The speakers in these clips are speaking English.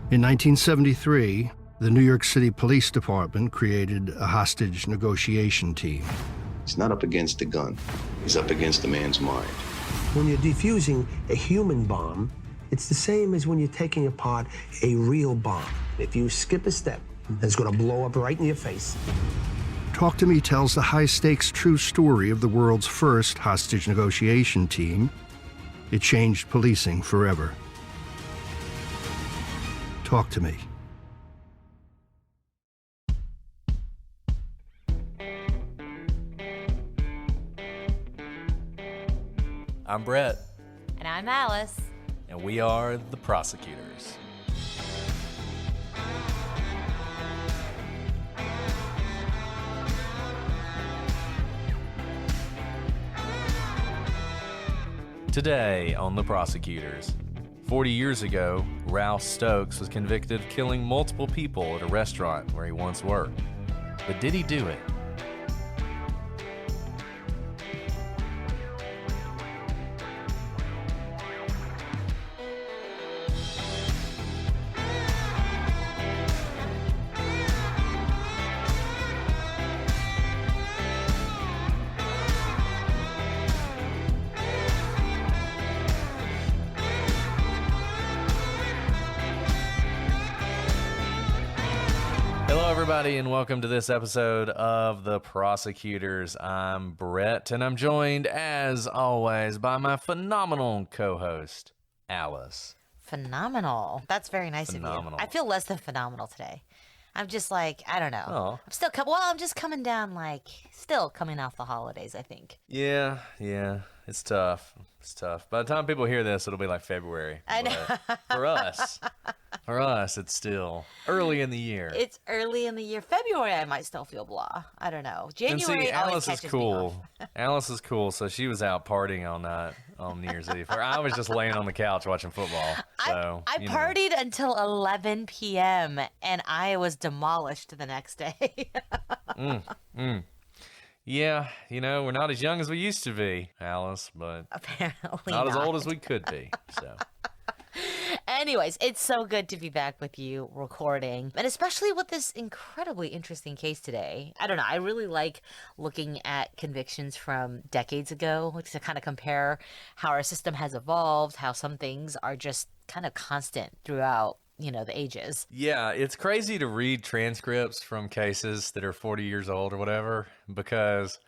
In 1973, the New York City Police Department created a hostage negotiation team. He's not up against a gun. He's up against the man's mind. When you're defusing a human bomb, it's the same as when you're taking apart a real bomb. If you skip a step, it's going to blow up right in your face. Talk to Me tells the high-stakes true story of the world's first hostage negotiation team. It changed policing forever. Talk to Me. I'm Brett. And I'm Alice. And we are the Prosecutors. Today on the Prosecutors, 40 years ago, Ralph Stokes was convicted of killing multiple people at a restaurant where he once worked. But did he do it? Everybody, and welcome to this episode of The Prosecutors. I'm Brett, and I'm joined, as always, by my phenomenal co-host, Alice. Phenomenal. That's very nice of you. I feel less than phenomenal today. I'm just like, I don't know. Oh. I'm just coming down, still coming off the holidays, I think. Yeah. It's tough. By the time people hear this, it'll be like February. I know. For us, it's still early in the year. It's early in the year. February, I might still feel blah. I don't know. January, Alice always is cool. Alice is cool, so she was out partying all night on New Year's Eve. Or I was just laying on the couch watching football. So I partied until 11 p.m. and I was demolished the next day. Yeah, we're not as young as we used to be, Alice, but apparently not as old as we could be. So. Anyways, it's so good to be back with you recording, and especially with this incredibly interesting case today. I don't know, I really like looking at convictions from decades ago to kind of compare how our system has evolved, how some things are just kind of constant throughout the ages. Yeah, it's crazy to read transcripts from cases that are 40 years old or whatever, because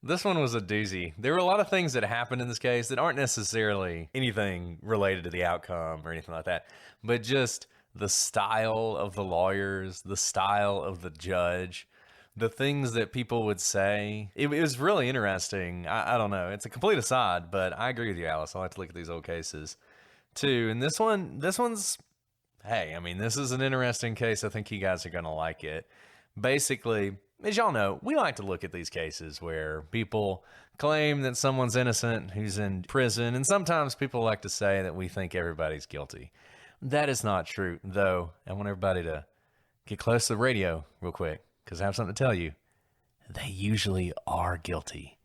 this one was a doozy. There were a lot of things that happened in this case that aren't necessarily anything related to the outcome or anything like that, but just the style of the lawyers, the style of the judge, the things that people would say. It was really interesting. I don't know. It's a complete aside, but I agree with you, Alice. I like to look at these old cases too. And this one's, hey, I mean, this is an interesting case. I think you guys are going to like it. Basically, as y'all know, we like to look at these cases where people claim that someone's innocent who's in prison, and sometimes people like to say that we think everybody's guilty. That is not true, though. I want everybody to get close to the radio real quick, because I have something to tell you. They usually are guilty.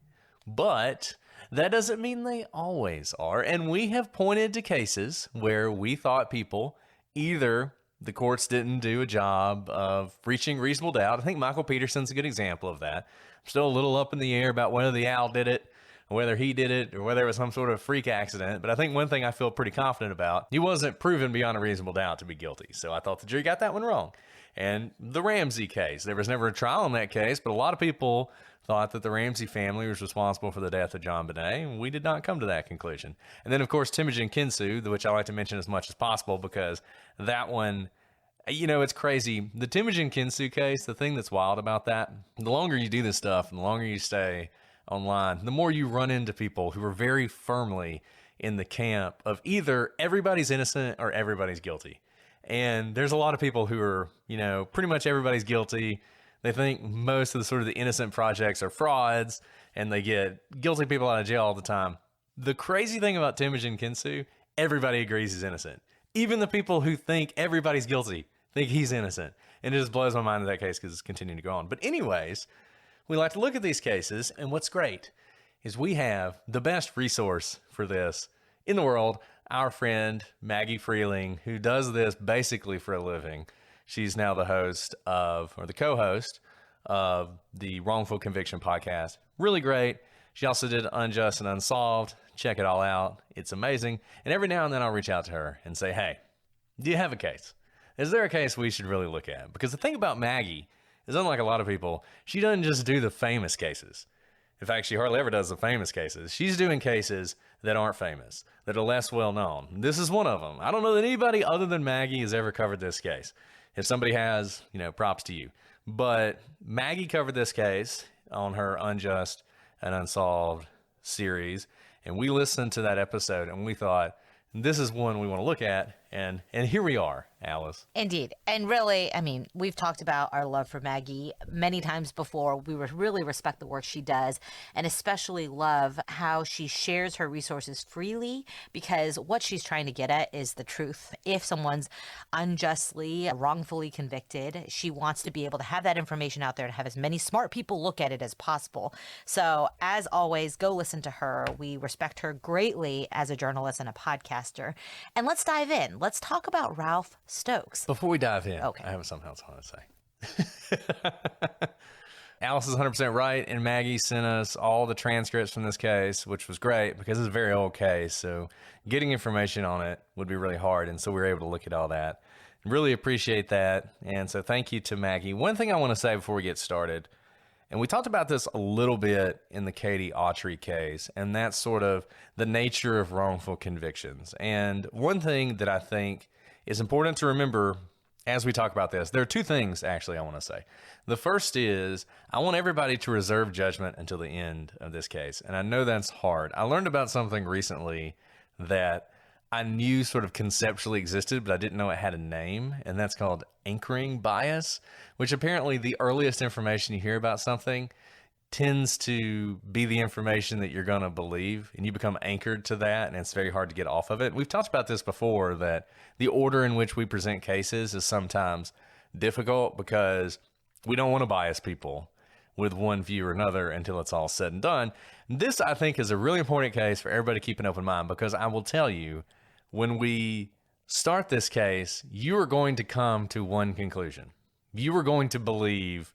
But that doesn't mean they always are, and we have pointed to cases where we thought people either the courts didn't do a job of reaching reasonable doubt. I think Michael Peterson's a good example of that. I'm still a little up in the air about whether the owl did it, or whether he did it, or whether it was some sort of freak accident. But I think one thing I feel pretty confident about, he wasn't proven beyond a reasonable doubt to be guilty. So I thought the jury got that one wrong. And the Ramsey case, there was never a trial in that case, but a lot of people thought that the Ramsey family was responsible for the death of John Bonet, and we did not come to that conclusion. And then, of course, Temujin Kinsu, which I like to mention as much as possible, because that one, it's crazy. The Temujin Kinsu case, the thing that's wild about that, the longer you do this stuff and the longer you stay online, the more you run into people who are very firmly in the camp of either everybody's innocent or everybody's guilty. And there's a lot of people who are, pretty much everybody's guilty. They think most of the sort of the innocent projects are frauds, and they get guilty people out of jail all the time. The crazy thing about Temujin Kinsu, everybody agrees he's innocent. Even the people who think everybody's guilty think he's innocent. And it just blows my mind in that case because it's continuing to go on. But anyways, we like to look at these cases, and what's great is we have the best resource for this in the world, our friend Maggie Freeling, who does this basically for a living. She's now the host of, or the co-host of the Wrongful Conviction podcast. Really great. She also did Unjust and Unsolved. Check it all out. It's amazing. And every now and then I'll reach out to her and say, hey, do you have a case? Is there a case we should really look at? Because the thing about Maggie is, unlike a lot of people, she doesn't just do the famous cases. In fact, she hardly ever does the famous cases. She's doing cases that aren't famous, that are less well known. This is one of them. I don't know that anybody other than Maggie has ever covered this case. If somebody has, props to you. But Maggie covered this case on her Unjust and Unsolved series, and we listened to that episode and we thought, this is one we want to look at, and here we are, Alice. Indeed. And really, I mean, we've talked about our love for Maggie many times before. We really respect the work she does, and especially love how she shares her resources freely, because what she's trying to get at is the truth. If someone's unjustly, wrongfully convicted, she wants to be able to have that information out there and have as many smart people look at it as possible. So, as always, go listen to her. We respect her greatly as a journalist and a podcaster. And let's dive in. Let's talk about Ralph Stokes. Before we dive in, okay. I have something else I want to say. Alice is 100% right, and Maggie sent us all the transcripts from this case, which was great because it's a very old case. So getting information on it would be really hard, and so we were able to look at all that. Really appreciate that, and so thank you to Maggie. One thing I want to say before we get started, and we talked about this a little bit in the Katie Autry case, and that's sort of the nature of wrongful convictions. And one thing that I think is important to remember as we talk about this, there are two things actually I want to say. The first is I want everybody to reserve judgment until the end of this case. And I know that's hard. I learned about something recently that I knew sort of conceptually existed, but I didn't know it had a name, and that's called anchoring bias, which apparently the earliest information you hear about something tends to be the information that you're going to believe, and you become anchored to that, and it's very hard to get off of it. We've talked about this before, that the order in which we present cases is sometimes difficult because we don't want to bias people with one view or another until it's all said and done. This, I think, is a really important case for everybody to keep an open mind, because I will tell you, when we start this case, you are going to come to one conclusion. You are going to believe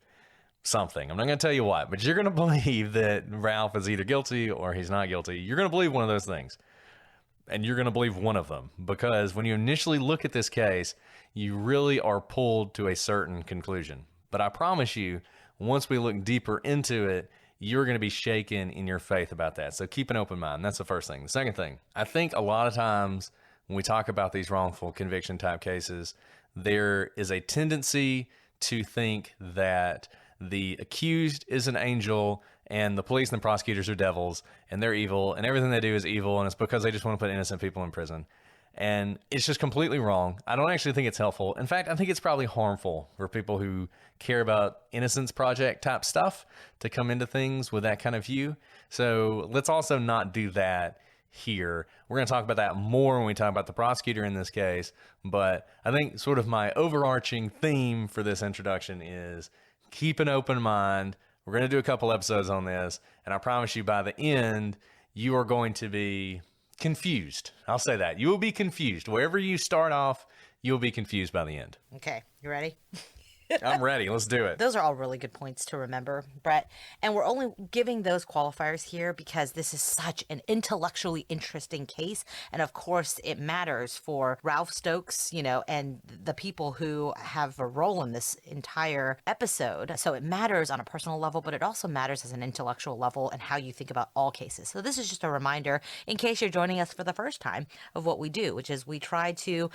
something. I'm not going to tell you what, but you're going to believe that Ralph is either guilty or he's not guilty. You're going to believe one of those things. And you're going to believe one of them, because when you initially look at this case, you really are pulled to a certain conclusion. But I promise you, once we look deeper into it, you're going to be shaken in your faith about that. So keep an open mind. That's the first thing. The second thing, I think a lot of times when we talk about these wrongful conviction type cases, there is a tendency to think that the accused is an angel and the police and the prosecutors are devils and they're evil and everything they do is evil, and it's because they just want to put innocent people in prison. And it's just completely wrong. I don't actually think it's helpful. In fact, I think it's probably harmful for people who care about Innocence Project type stuff to come into things with that kind of view. So let's also not do that here. We're going to talk about that more when we talk about the prosecutor in this case. But I think sort of my overarching theme for this introduction is keep an open mind. We're going to do a couple episodes on this, and I promise you by the end, you are going to be confused. I'll say that. You will be confused. Wherever you start off, you'll be confused by the end. Okay, you ready? I'm ready. Let's do it. Those are all really good points to remember, Brett. And we're only giving those qualifiers here because this is such an intellectually interesting case. And of course, it matters for Ralph Stokes, and the people who have a role in this entire episode. So it matters on a personal level, but it also matters as an intellectual level and how you think about all cases. So this is just a reminder, in case you're joining us for the first time, of what we do, which is we try to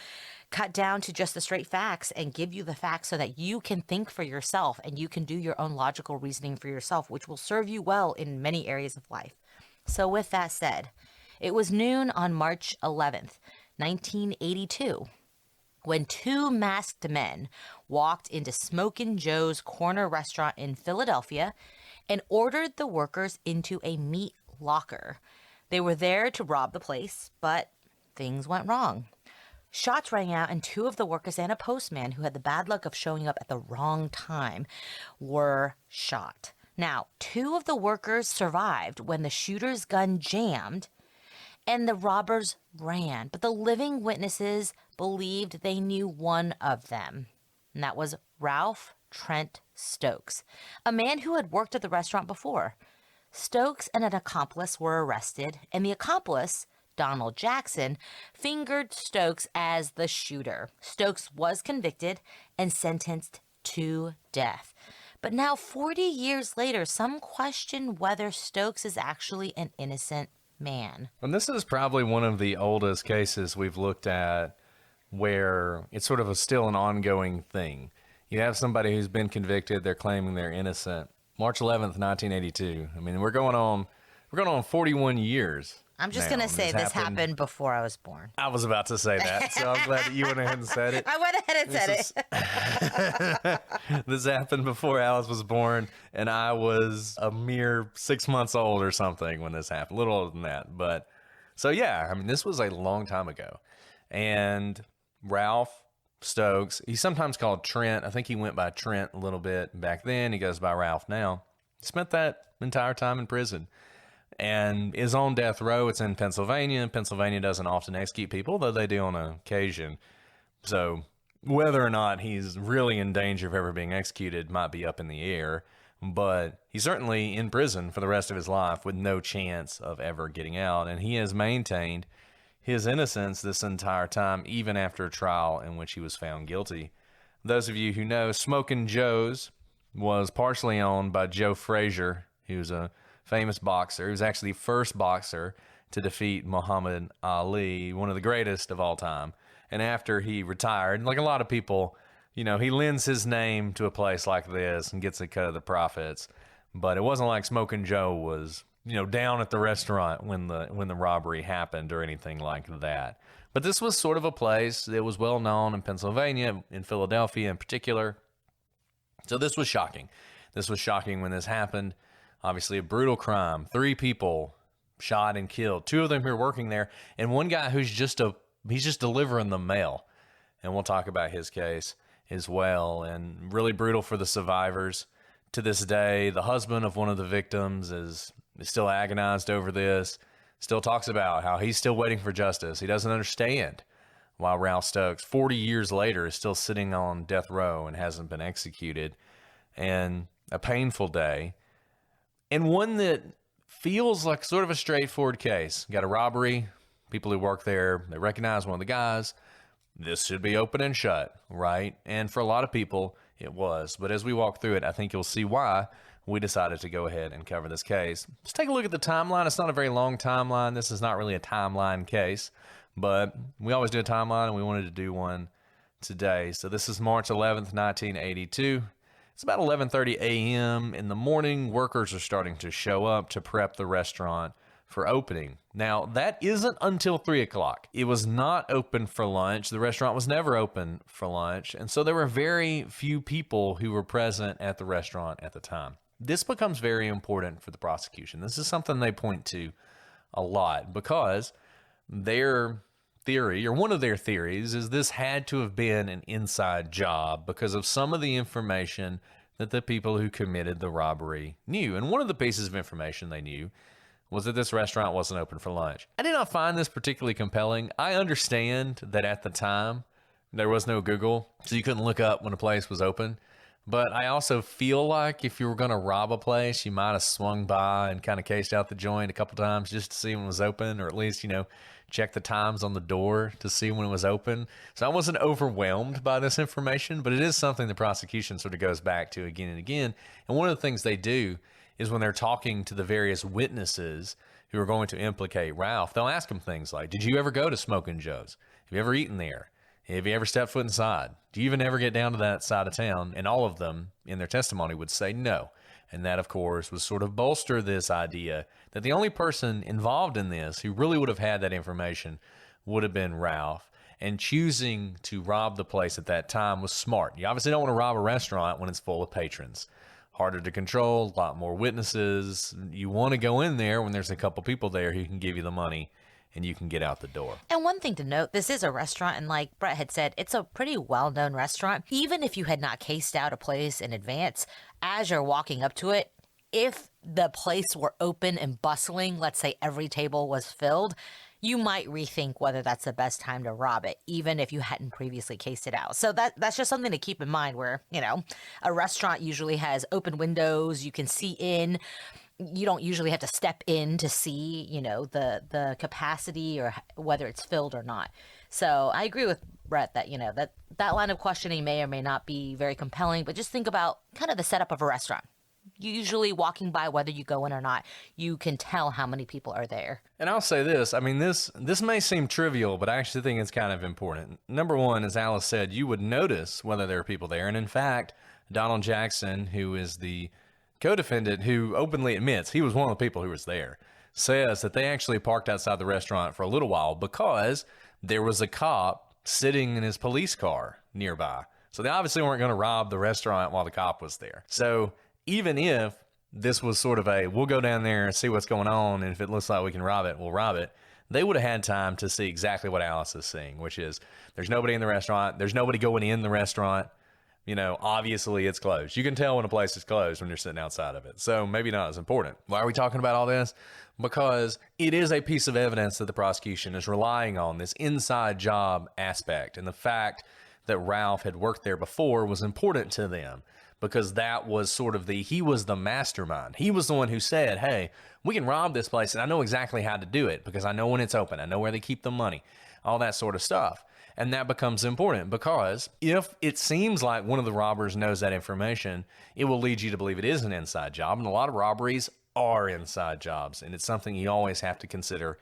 cut down to just the straight facts and give you the facts so that you can think for yourself and you can do your own logical reasoning for yourself, which will serve you well in many areas of life. So with that said, it was noon on March 11th, 1982, when two masked men walked into Smokin' Joe's Corner restaurant in Philadelphia and ordered the workers into a meat locker. They were there to rob the place, but things went wrong. Shots rang out, and two of the workers and a postman who had the bad luck of showing up at the wrong time were shot. Now, two of the workers survived when the shooter's gun jammed, and the robbers ran. But the living witnesses believed they knew one of them, and that was Ralph Trent Stokes, a man who had worked at the restaurant before. Stokes and an accomplice were arrested, and the accomplice, Donald Jackson, fingered Stokes as the shooter. Stokes was convicted and sentenced to death. But now, 40 years later, some question whether Stokes is actually an innocent man. And this is probably one of the oldest cases we've looked at where it's sort of still an ongoing thing. You have somebody who's been convicted, they're claiming they're innocent. March 11th, 1982. I mean, we're going on 41 years. I'm just now. going to say this happened before I was born. I was about to say that, so I'm glad that you went ahead and said it. I went ahead and said it. This happened before Alice was born, and I was a mere 6 months old or something when this happened. A little older than that. But so, yeah, I mean, this was a long time ago. And Ralph Stokes, he's sometimes called Trent. I think he went by Trent a little bit back then. He goes by Ralph now. Spent that entire time in prison and is on death row. It's in Pennsylvania. Pennsylvania doesn't often execute people, though they do on occasion. So whether or not he's really in danger of ever being executed might be up in the air, but he's certainly in prison for the rest of his life with no chance of ever getting out. And he has maintained his innocence this entire time, even after a trial in which he was found guilty. Those of you who know, Smokin' Joe's was partially owned by Joe Frazier, who's a famous boxer. He was actually the first boxer to defeat Muhammad Ali, one of the greatest of all time. And after he retired, like a lot of people, you know, he lends his name to a place like this and gets a cut of the profits. But it wasn't like Smokin' Joe was, you know, down at the restaurant when the robbery happened or anything like that. But this was sort of a place that was well known in Pennsylvania, in Philadelphia in particular. So this was shocking. This was shocking when this happened. Obviously a brutal crime. 3 people shot and killed. 2 of them who were working there, and one guy who's just delivering the mail. And we'll talk about his case as well. And really brutal for the survivors. To this day, the husband of one of the victims is still agonized over this. Still talks about how he's still waiting for justice. He doesn't understand why Ralph Stokes, 40 years later, is still sitting on death row and hasn't been executed. And a painful day. And one that feels like sort of a straightforward case. Got a robbery. People who work there, they recognize one of the guys. This should be open and shut, right? And for a lot of people, it was. But as we walk through it, I think you'll see why we decided to go ahead and cover this case. Let's take a look at the timeline. It's not a very long timeline. This is not really a timeline case, but we always do a timeline, and we wanted to do one today. So this is March 11th, 1982. It's about 11:30 a.m. in the morning. Workers are starting to show up to prep the restaurant for opening. Now, that isn't until 3 o'clock. It was not open for lunch. The restaurant was never open for lunch. And so there were very few people who were present at the restaurant at the time. This becomes very important for the prosecution. This is something they point to a lot because their theory, or one of their theories, is this had to have been an inside job because of some of the information that the people who committed the robbery knew. And one of the pieces of information they knew was that this restaurant wasn't open for lunch. I did not find this particularly compelling. I understand that at the time there was no Google, so you couldn't look up when a place was open. But I also feel like if you were going to rob a place, you might have swung by and kind of cased out the joint a couple times just to see when it was open, or at least, you know, check the times on the door to see when it was open. So I wasn't overwhelmed by this information, but it is something the prosecution sort of goes back to again and again. And one of the things they do is when they're talking to the various witnesses who are going to implicate Ralph, they'll ask them things like, did you ever go to Smokin' Joe's? Have you ever eaten there? Have you ever stepped foot inside? Do you even ever get down to that side of town? And all of them in their testimony would say no. And that, of course, would sort of bolster this idea that the only person involved in this who really would have had that information would have been Ralph. And choosing to rob the place at that time was smart. You obviously don't want to rob a restaurant when it's full of patrons. Harder to control, a lot more witnesses. You want to go in there when there's a couple people there who can give you the money and you can get out the door. And one thing to note, this is a restaurant, and like Brett had said, it's a pretty well-known restaurant. Even if you had not cased out a place in advance, as you're walking up to it, if the place were open and bustling, let's say every table was filled, you might rethink whether that's the best time to rob it, even if you hadn't previously cased it out. So that's just something to keep in mind where, a restaurant usually has open windows, you can see in. You don't usually have to step in to see, the capacity or whether it's filled or not. So I agree with Brett that, that line of questioning may or may not be very compelling, but just think about kind of the setup of a restaurant. Usually walking by, whether you go in or not, you can tell how many people are there. And I'll say this, I mean, this may seem trivial, but I actually think it's kind of important. Number one, as Alice said, you would notice whether there are people there. And in fact, Donald Jackson, who is the co-defendant, who openly admits he was one of the people who was there, says that they actually parked outside the restaurant for a little while because there was a cop sitting in his police car nearby. So they obviously weren't going to rob the restaurant while the cop was there. So even if this was sort of we'll go down there and see what's going on, and if it looks like we can rob it, we'll rob it, they would have had time to see exactly what Alice is seeing, which is there's nobody in the restaurant. There's nobody going in the restaurant. Obviously it's closed. You can tell when a place is closed when you're sitting outside of it. So maybe not as important. Why are we talking about all this? Because it is a piece of evidence that the prosecution is relying on, this inside job aspect. And the fact that Ralph had worked there before was important to them because that was sort of he was the mastermind. He was the one who said, hey, we can rob this place and I know exactly how to do it because I know when it's open. I know where they keep the money, all that sort of stuff. And that becomes important because if it seems like one of the robbers knows that information, it will lead you to believe it is an inside job. And a lot of robberies are inside jobs. And it's something you always have to consider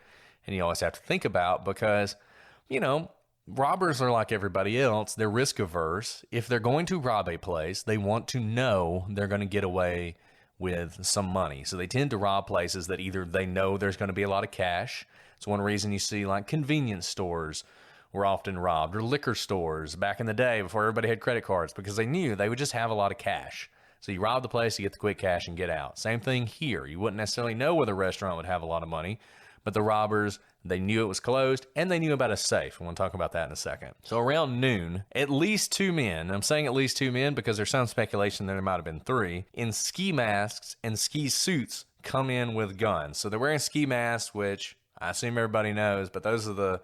and you always have to think about because, robbers are like everybody else. They're risk averse. If they're going to rob a place, they want to know they're going to get away with some money. So they tend to rob places that either they know there's going to be a lot of cash. It's one reason you see like convenience stores were often robbed, or liquor stores back in the day before everybody had credit cards, because they knew they would just have a lot of cash. So you rob the place, you get the quick cash and get out. Same thing here. You wouldn't necessarily know whether a restaurant would have a lot of money, but the robbers, they knew it was closed and they knew about a safe. I want to talk about that in a second. So around noon, at least two men, I'm saying at least two men because there's some speculation that there might have been three, in ski masks and ski suits come in with guns. So they're wearing ski masks, which I assume everybody knows, but those are the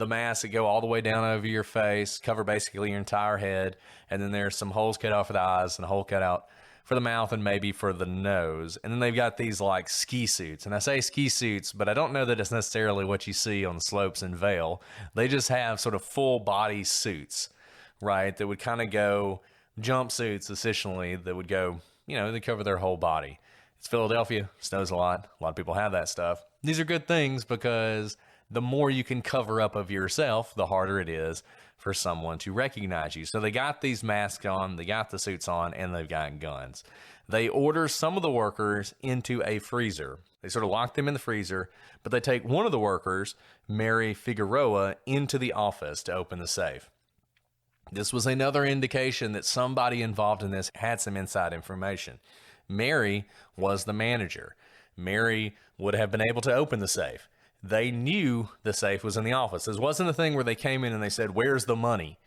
masks that go all the way down over your face, cover basically your entire head, and then there's some holes cut out for the eyes and a hole cut out for the mouth and maybe for the nose. And then they've got these like ski suits. And I say ski suits, but I don't know that it's necessarily what you see on the slopes in Vail. They just have sort of full body suits, right? That would kind of go jumpsuits, essentially, that would go, they cover their whole body. It's Philadelphia, snows a lot. A lot of people have that stuff. These are good things because the more you can cover up of yourself, the harder it is for someone to recognize you. So they got these masks on, they got the suits on, and they've got guns. They order some of the workers into a freezer. They sort of lock them in the freezer, but they take one of the workers, Mary Figueroa, into the office to open the safe. This was another indication that somebody involved in this had some inside information. Mary was the manager. Mary would have been able to open the safe. They knew the safe was in the office. This wasn't a thing where they came in and they said, where's the money?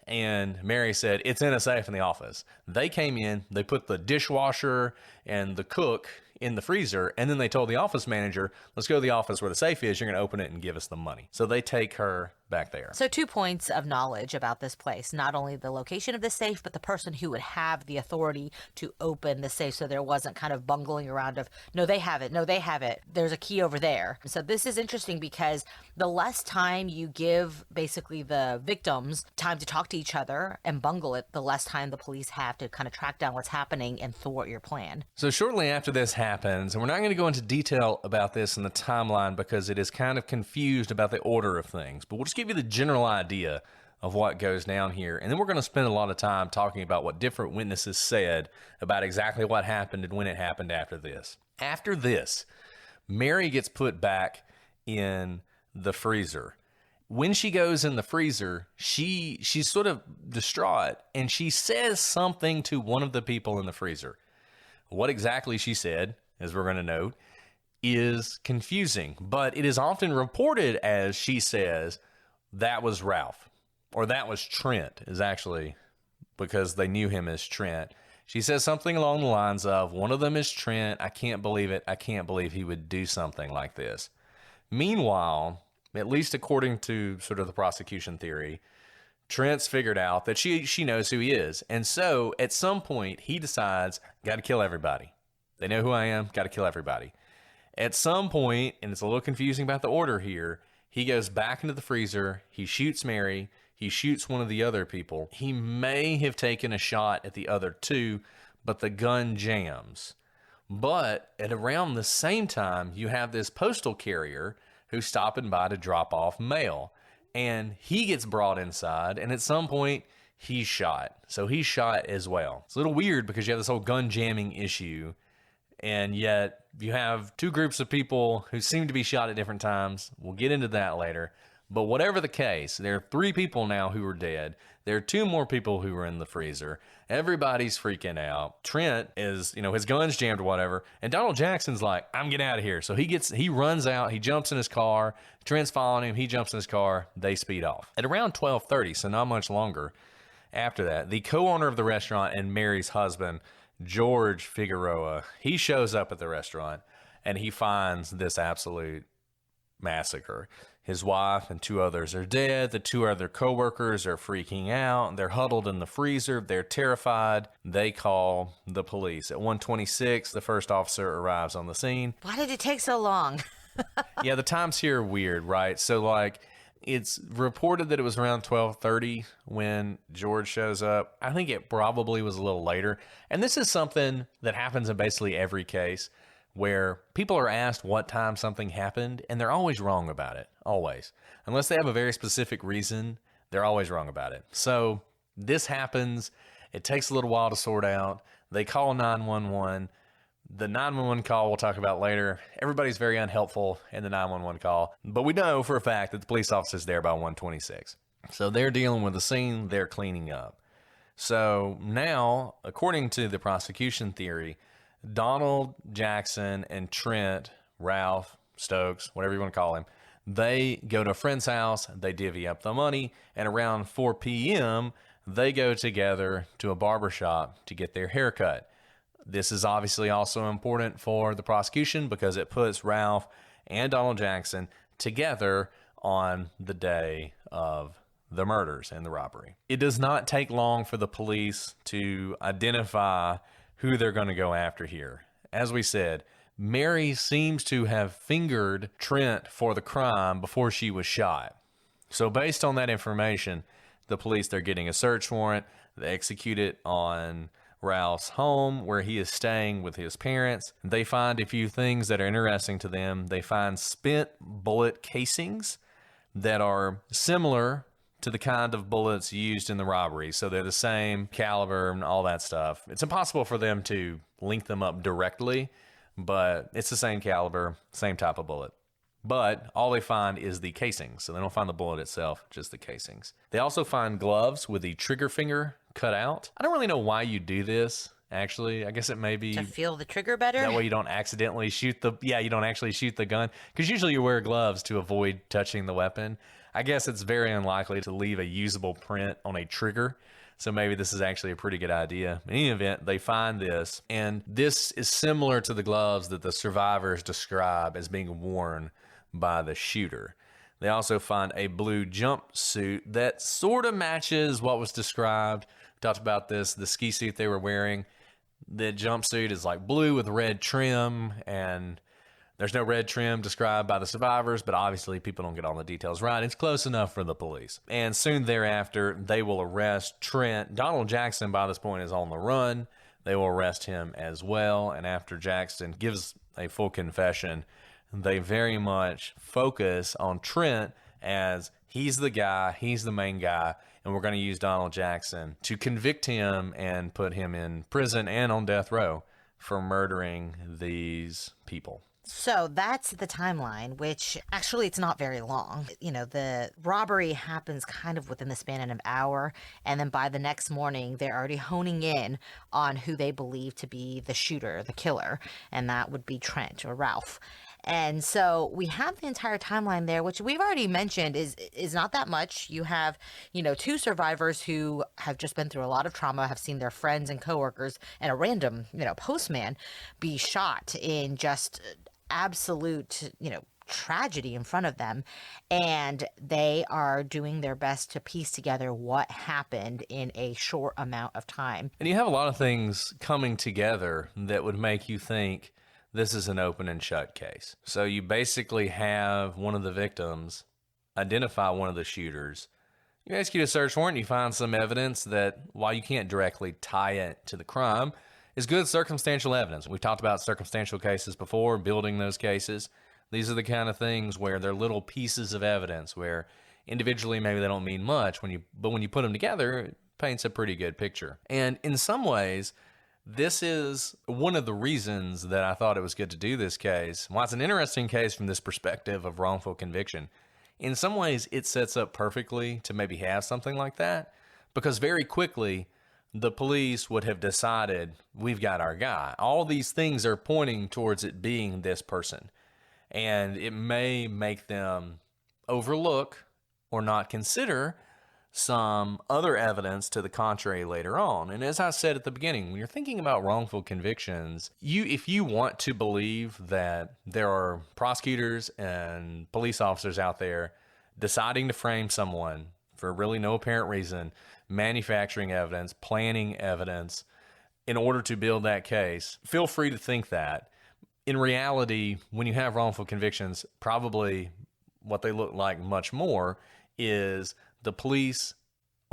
And Mary said, it's in a safe in the office. They came in, they put the dishwasher and the cook in the freezer, and then they told the office manager, let's go to the office where the safe is, you're going to open it and give us the money. So they take her back there. So 2 points of knowledge about this place, not only the location of the safe, but the person who would have the authority to open the safe, so there wasn't kind of bungling around of, no, they have it, there's a key over there. So this is interesting because the less time you give basically the victims time to talk to each other and bungle it, the less time the police have to kind of track down what's happening and thwart your plan. So shortly after this happens, and we're not going to go into detail about this in the timeline because it is kind of confused about the order of things, but we'll just give you the general idea of what goes down here. And then we're going to spend a lot of time talking about what different witnesses said about exactly what happened and when it happened after this. After this, Mary gets put back in the freezer. When she goes in the freezer, she's sort of distraught, and she says something to one of the people in the freezer. What exactly she said, as we're going to note, is confusing, but it is often reported as she says, that was Ralph, or that was Trent, is actually because they knew him as Trent. She says something along the lines of, one of them is Trent, I can't believe it, I can't believe he would do something like this. Meanwhile, at least according to sort of the prosecution theory, Trent's figured out that she knows who he is. And so at some point he decides, got to kill everybody. They know who I am, got to kill everybody. At some point, and it's a little confusing about the order here, he goes back into the freezer, he shoots Mary, he shoots one of the other people. He may have taken a shot at the other two, but the gun jams. But at around the same time, you have this postal carrier who's stopping by to drop off mail. And he gets brought inside, and at some point, he's shot. So he's shot as well. It's a little weird because you have this whole gun jamming issue, and yet you have two groups of people who seem to be shot at different times. We'll get into that later. But whatever the case, there are 3 people now who are dead. There are 2 more people who are in the freezer. Everybody's freaking out. Trent is, his gun's jammed or whatever. And Donald Jackson's like, I'm getting out of here. So he runs out. He jumps in his car. Trent's following him. He jumps in his car. They speed off. At around 12:30, so not much longer after that, the co-owner of the restaurant and Mary's husband, George Figueroa, he shows up at the restaurant and he finds this absolute massacre. His wife and 2 others are dead. The 2 other co-workers are freaking out. They're huddled in the freezer. They're terrified. They call the police. At 1:26, the first officer arrives on the scene. Why did it take so long? Yeah, the times here are weird, right? So, it's reported that it was around 12:30 when George shows up. I think it probably was a little later. And this is something that happens in basically every case, where people are asked what time something happened, and they're always wrong about it. Always. Unless they have a very specific reason, they're always wrong about it. So this happens. It takes a little while to sort out. They call 911. The 911 call we'll talk about later. Everybody's very unhelpful in the 911 call. But we know for a fact that the police officer's there by 1:26. So they're dealing with the scene. They're cleaning up. So now, according to the prosecution theory, Donald Jackson and Trent, Ralph, Stokes, whatever you want to call him, they go to a friend's house, they divvy up the money, and around 4 p.m., they go together to a barbershop to get their hair cut. This is obviously also important for the prosecution because it puts Ralph and Donald Jackson together on the day of the murders and the robbery. It does not take long for the police to identify who they're going to go after here. As we said, Mary seems to have fingered Trent for the crime before she was shot. So based on that information, the police, they're getting a search warrant. They execute it on Ralph's home where he is staying with his parents. They find a few things that are interesting to them. They find spent bullet casings that are similar to the kind of bullets used in the robbery. So they're the same caliber and all that stuff. It's impossible for them to link them up directly, but it's the same caliber, same type of bullet. But all they find is the casings. So they don't find the bullet itself, just the casings. They also find gloves with the trigger finger cut out. I don't really know why you do this, actually. I guess it may be To feel the trigger better? that way you don't accidentally shoot you don't actually shoot the gun. Because usually you wear gloves to avoid touching the weapon. I guess it's very unlikely to leave a usable print on a trigger. So maybe this is actually a pretty good idea. In any event, they find this, and this is similar to the gloves that the survivors describe as being worn by the shooter. They also find a blue jumpsuit that sort of matches what was described. We talked about this, the ski suit they were wearing. The jumpsuit is like blue with red trim, and there's no red trim described by the survivors, but obviously people don't get all the details right. It's close enough for the police. And soon thereafter, they will arrest Trent. Donald Jackson, by this point, is on the run. They will arrest him as well. And after Jackson gives a full confession, they very much focus on Trent as he's the guy, he's the main guy, and we're going to use Donald Jackson to convict him and put him in prison and on death row for murdering these people. So that's the timeline, which actually it's not very long. The robbery happens kind of within the span of an hour. And then by the next morning, they're already honing in on who they believe to be the shooter, the killer. And that would be Trent or Ralph. And so we have the entire timeline there, which we've already mentioned is not that much. You have, 2 survivors who have just been through a lot of trauma, have seen their friends and coworkers and a random, postman be shot in just absolute, tragedy in front of them, and they are doing their best to piece together what happened in a short amount of time. And you have a lot of things coming together that would make you think this is an open and shut case. So you basically have one of the victims identify one of the shooters. You execute a search warrant, you find some evidence that, while you can't directly tie it to the crime, is good circumstantial evidence. We've talked about circumstantial cases before, building those cases. These are the kind of things where they're little pieces of evidence where individually maybe they don't mean much, but when you put them together, it paints a pretty good picture. And in some ways, this is one of the reasons that I thought it was good to do this case. Well, it's an interesting case from this perspective of wrongful conviction. In some ways, it sets up perfectly to maybe have something like that, because very quickly, the police would have decided, we've got our guy. All these things are pointing towards it being this person. And it may make them overlook or not consider some other evidence to the contrary later on. And as I said at the beginning, when you're thinking about wrongful convictions, if you want to believe that there are prosecutors and police officers out there deciding to frame someone for really no apparent reason, manufacturing evidence, planning evidence in order to build that case, feel free to think that. In reality, when you have wrongful convictions, probably what they look like much more is the police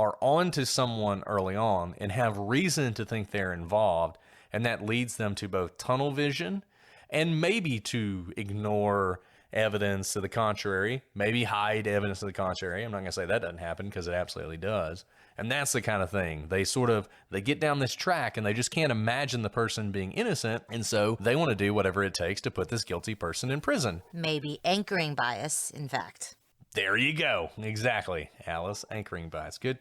are on to someone early on and have reason to think they're involved, and that leads them to both tunnel vision and maybe to ignore evidence to the contrary, maybe hide evidence to the contrary. I'm not going to say that doesn't happen, because it absolutely does. And that's the kind of thing. They get down this track and they just can't imagine the person being innocent, and so they want to do whatever it takes to put this guilty person in prison. Maybe anchoring bias, in fact. There you go. Exactly, Alice. Anchoring bias. Good.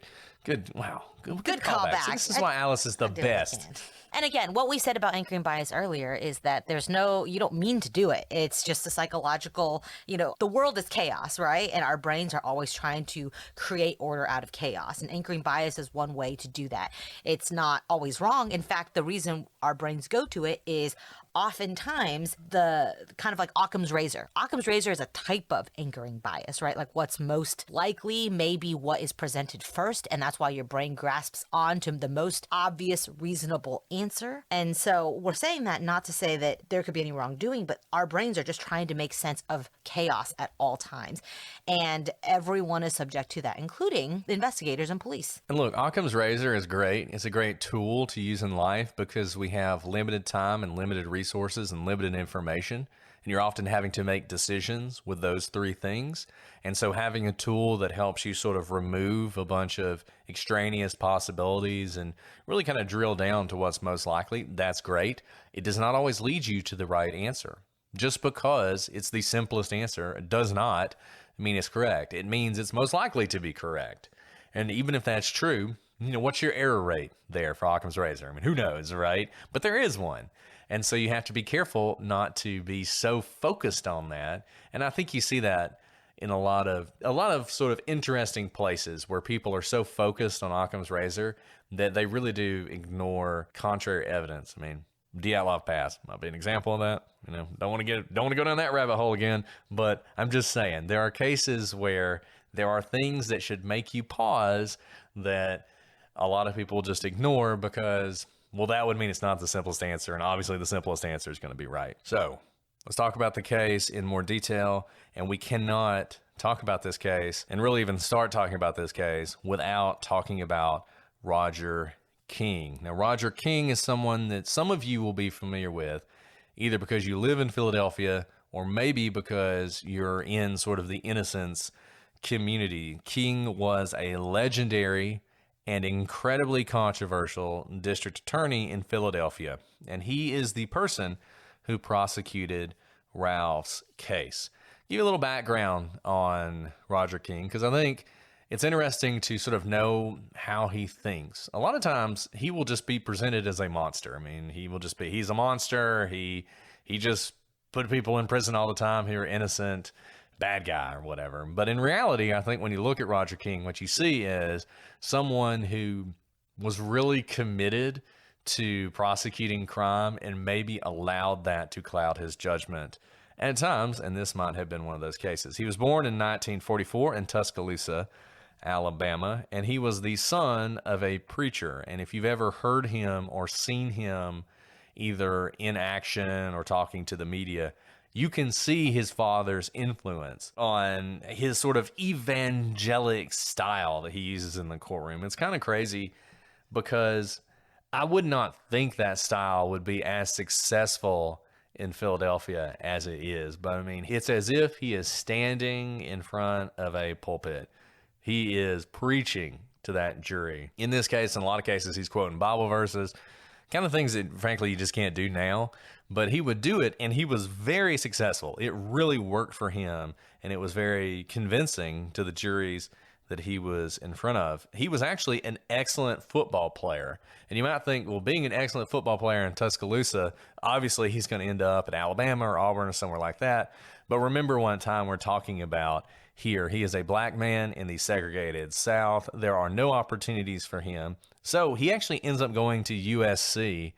Wow. Good callback. See, this is why Alice is the best. And again, what we said about anchoring bias earlier is that you don't mean to do it. It's just a psychological, the world is chaos, right? And our brains are always trying to create order out of chaos. And anchoring bias is one way to do that. It's not always wrong. In fact, the reason our brains go to it is oftentimes the kind of like Occam's razor. Occam's razor is a type of anchoring bias, right? Like what's most likely, maybe what is presented first, and that's why your brain grasps onto the most obvious, reasonable answer. And so we're saying that not to say that there could be any wrongdoing, but our brains are just trying to make sense of chaos at all times. And everyone is subject to that, including the investigators and police. And look, Occam's razor is great. It's a great tool to use in life because we have limited time and limited resources and limited information. And you're often having to make decisions with those three things. And so having a tool that helps you sort of remove a bunch of extraneous possibilities and really kind of drill down to what's most likely, that's great. It does not always lead you to the right answer. Just because it's the simplest answer does not mean it's correct. It means it's most likely to be correct. And even if that's true, what's your error rate there for Occam's razor? I mean, who knows, right? But there is one. And so you have to be careful not to be so focused on that. And I think you see that in a lot of sort of interesting places where people are so focused on Occam's razor that they really do ignore contrary evidence. I mean, Dyatlov Pass might be an example of that. Don't want to go down that rabbit hole again, but I'm just saying there are cases where there are things that should make you pause that a lot of people just ignore because, well, that would mean it's not the simplest answer, and obviously the simplest answer is going to be right. So let's talk about the case in more detail, and we cannot talk about this case and really even start talking about this case without talking about Roger King. Now, Roger King is someone that some of you will be familiar with, either because you live in Philadelphia or maybe because you're in sort of the Innocence community. King was a legendary and incredibly controversial district attorney in Philadelphia, and he is the person who prosecuted Ralph's case. Give you a little background on Roger King, because I think it's interesting to sort of know how he thinks. A lot of times he will just be presented as a monster. I mean, he's a monster. He just put people in prison all the time who are innocent, bad guy or whatever. But in reality, I think when you look at Roger King, what you see is someone who was really committed to prosecuting crime and maybe allowed that to cloud his judgment at times, and this might have been one of those cases. He was born in 1944 in Tuscaloosa, Alabama, and he was the son of a preacher. And if you've ever heard him or seen him either in action or talking to the media, you can see his father's influence on his sort of evangelic style that he uses in the courtroom. It's kind of crazy because I would not think that style would be as successful in Philadelphia as it is. But I mean, it's as if he is standing in front of a pulpit. He is preaching to that jury. In this case, in a lot of cases, he's quoting Bible verses, kind of things that frankly you just can't do now. But he would do it, and he was very successful. It really worked for him, and it was very convincing to the juries that he was in front of. He was actually an excellent football player. And you might think, well, being an excellent football player in Tuscaloosa, obviously he's going to end up at Alabama or Auburn or somewhere like that. But remember one time we're talking about here, he is a black man in the segregated South. There are no opportunities for him. So he actually ends up going to USC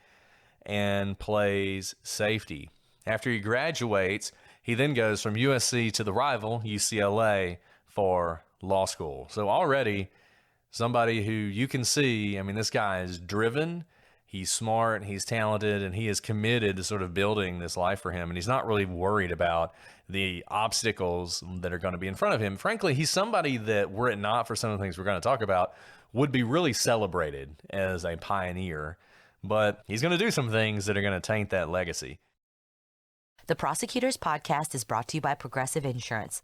and plays safety. After he graduates, he then goes from USC to the rival, UCLA, for law school. So already somebody who you can see, I mean, this guy is driven, he's smart, he's talented, and he is committed to sort of building this life for him. And he's not really worried about the obstacles that are going to be in front of him. Frankly, he's somebody that, were it not for some of the things we're going to talk about, would be really celebrated as a pioneer. But he's going to do some things that are going to taint that legacy. The Prosecutors podcast is brought to you by Progressive Insurance.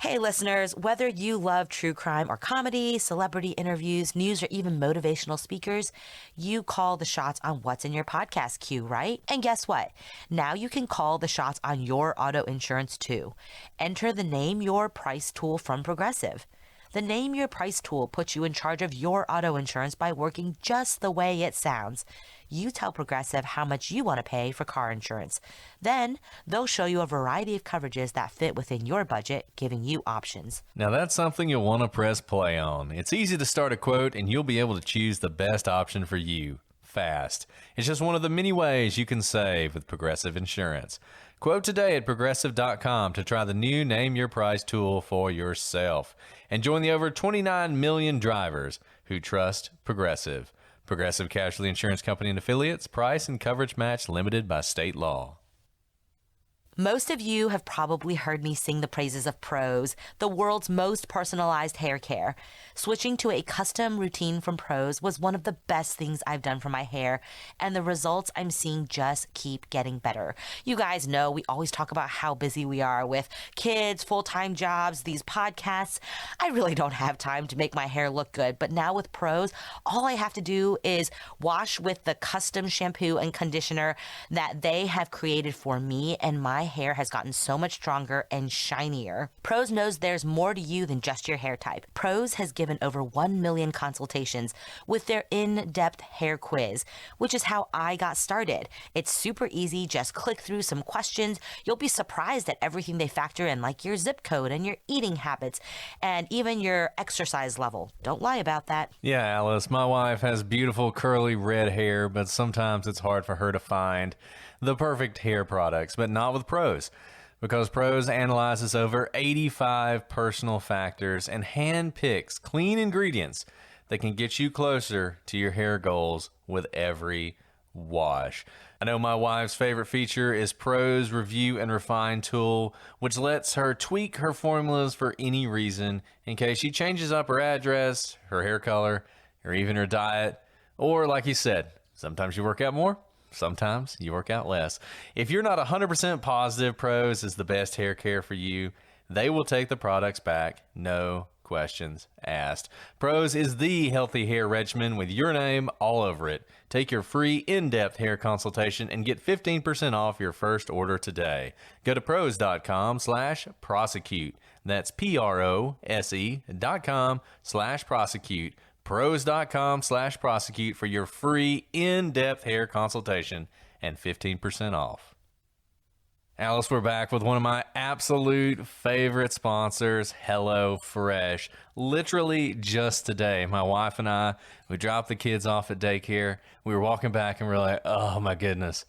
Hey, listeners, whether you love true crime or comedy, celebrity interviews, news, or even motivational speakers, you call the shots on what's in your podcast queue, right? And guess what? Now you can call the shots on your auto insurance too. Enter the Name Your Price tool from Progressive. The Name Your Price tool puts you in charge of your auto insurance by working just the way it sounds. You tell Progressive how much you want to pay for car insurance. Then they'll show you a variety of coverages that fit within your budget, giving you options. Now that's something you'll want to press play on. It's easy to start a quote and you'll be able to choose the best option for you fast. It's just one of the many ways you can save with Progressive Insurance. Quote today at Progressive.com to try the new Name Your Price tool for yourself. And join the over 29 million drivers who trust Progressive. Progressive Casualty Insurance Company and Affiliates. Price and coverage match limited by state law. Most of you have probably heard me sing the praises of Prose, the world's most personalized hair care. Switching to a custom routine from Prose was one of the best things I've done for my hair, and the results I'm seeing just keep getting better. You guys know we always talk about how busy we are with kids, full-time jobs, these podcasts. I really don't have time to make my hair look good, but now with Prose, all I have to do is wash with the custom shampoo and conditioner that they have created for me, and my hair has gotten so much stronger and shinier. Prose knows there's more to you than just your hair type. Prose has given over 1 million consultations with their in-depth hair quiz, which is how I got started. It's super easy. Just click through some questions. You'll be surprised at everything they factor in, like your zip code and your eating habits and even your exercise level. Don't lie about that. Yeah, Alice, my wife has beautiful curly red hair, but sometimes it's hard for her to find the perfect hair products, but not with Prose, because Prose analyzes over 85 personal factors and hand-picks clean ingredients that can get you closer to your hair goals with every wash. I know my wife's favorite feature is Prose Review and Refine tool, which lets her tweak her formulas for any reason in case she changes up her address, her hair color, or even her diet. Or like you said, sometimes you work out more, sometimes you work out less. If you're not 100% positive Prose is the best hair care for you, they will take the products back, no questions asked. Prose is the healthy hair regimen with your name all over it. Take your free in-depth hair consultation and get 15% off your first order today. Go to prose.com/prosecute. That's prose.com/prosecute. Prose.com/prosecute for your free in-depth hair consultation and 15% off. Alice, we're back with one of my absolute favorite sponsors, HelloFresh. Literally just today, my wife and I, we dropped the kids off at daycare. We were walking back and we're like, oh my goodness,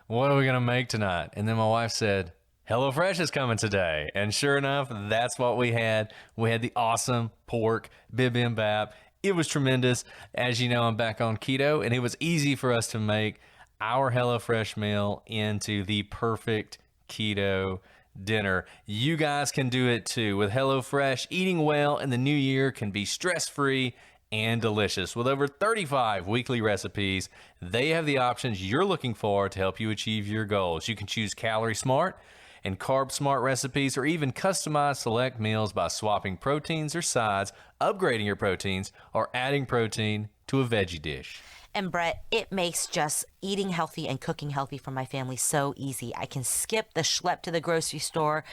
what are we going to make tonight? And then my wife said, HelloFresh is coming today. And sure enough, that's what we had. We had the awesome pork bibimbap. It was tremendous. As you know, I'm back on keto, and it was easy for us to make our HelloFresh meal into the perfect keto dinner. You guys can do it too. With HelloFresh, eating well in the new year can be stress-free and delicious. With over 35 weekly recipes, they have the options you're looking for to help you achieve your goals. You can choose Calorie Smart and Carb Smart recipes, or even customize select meals by swapping proteins or sides, upgrading your proteins, or adding protein to a veggie dish. And Brett, it makes just eating healthy and cooking healthy for my family so easy. I can skip the schlep to the grocery store,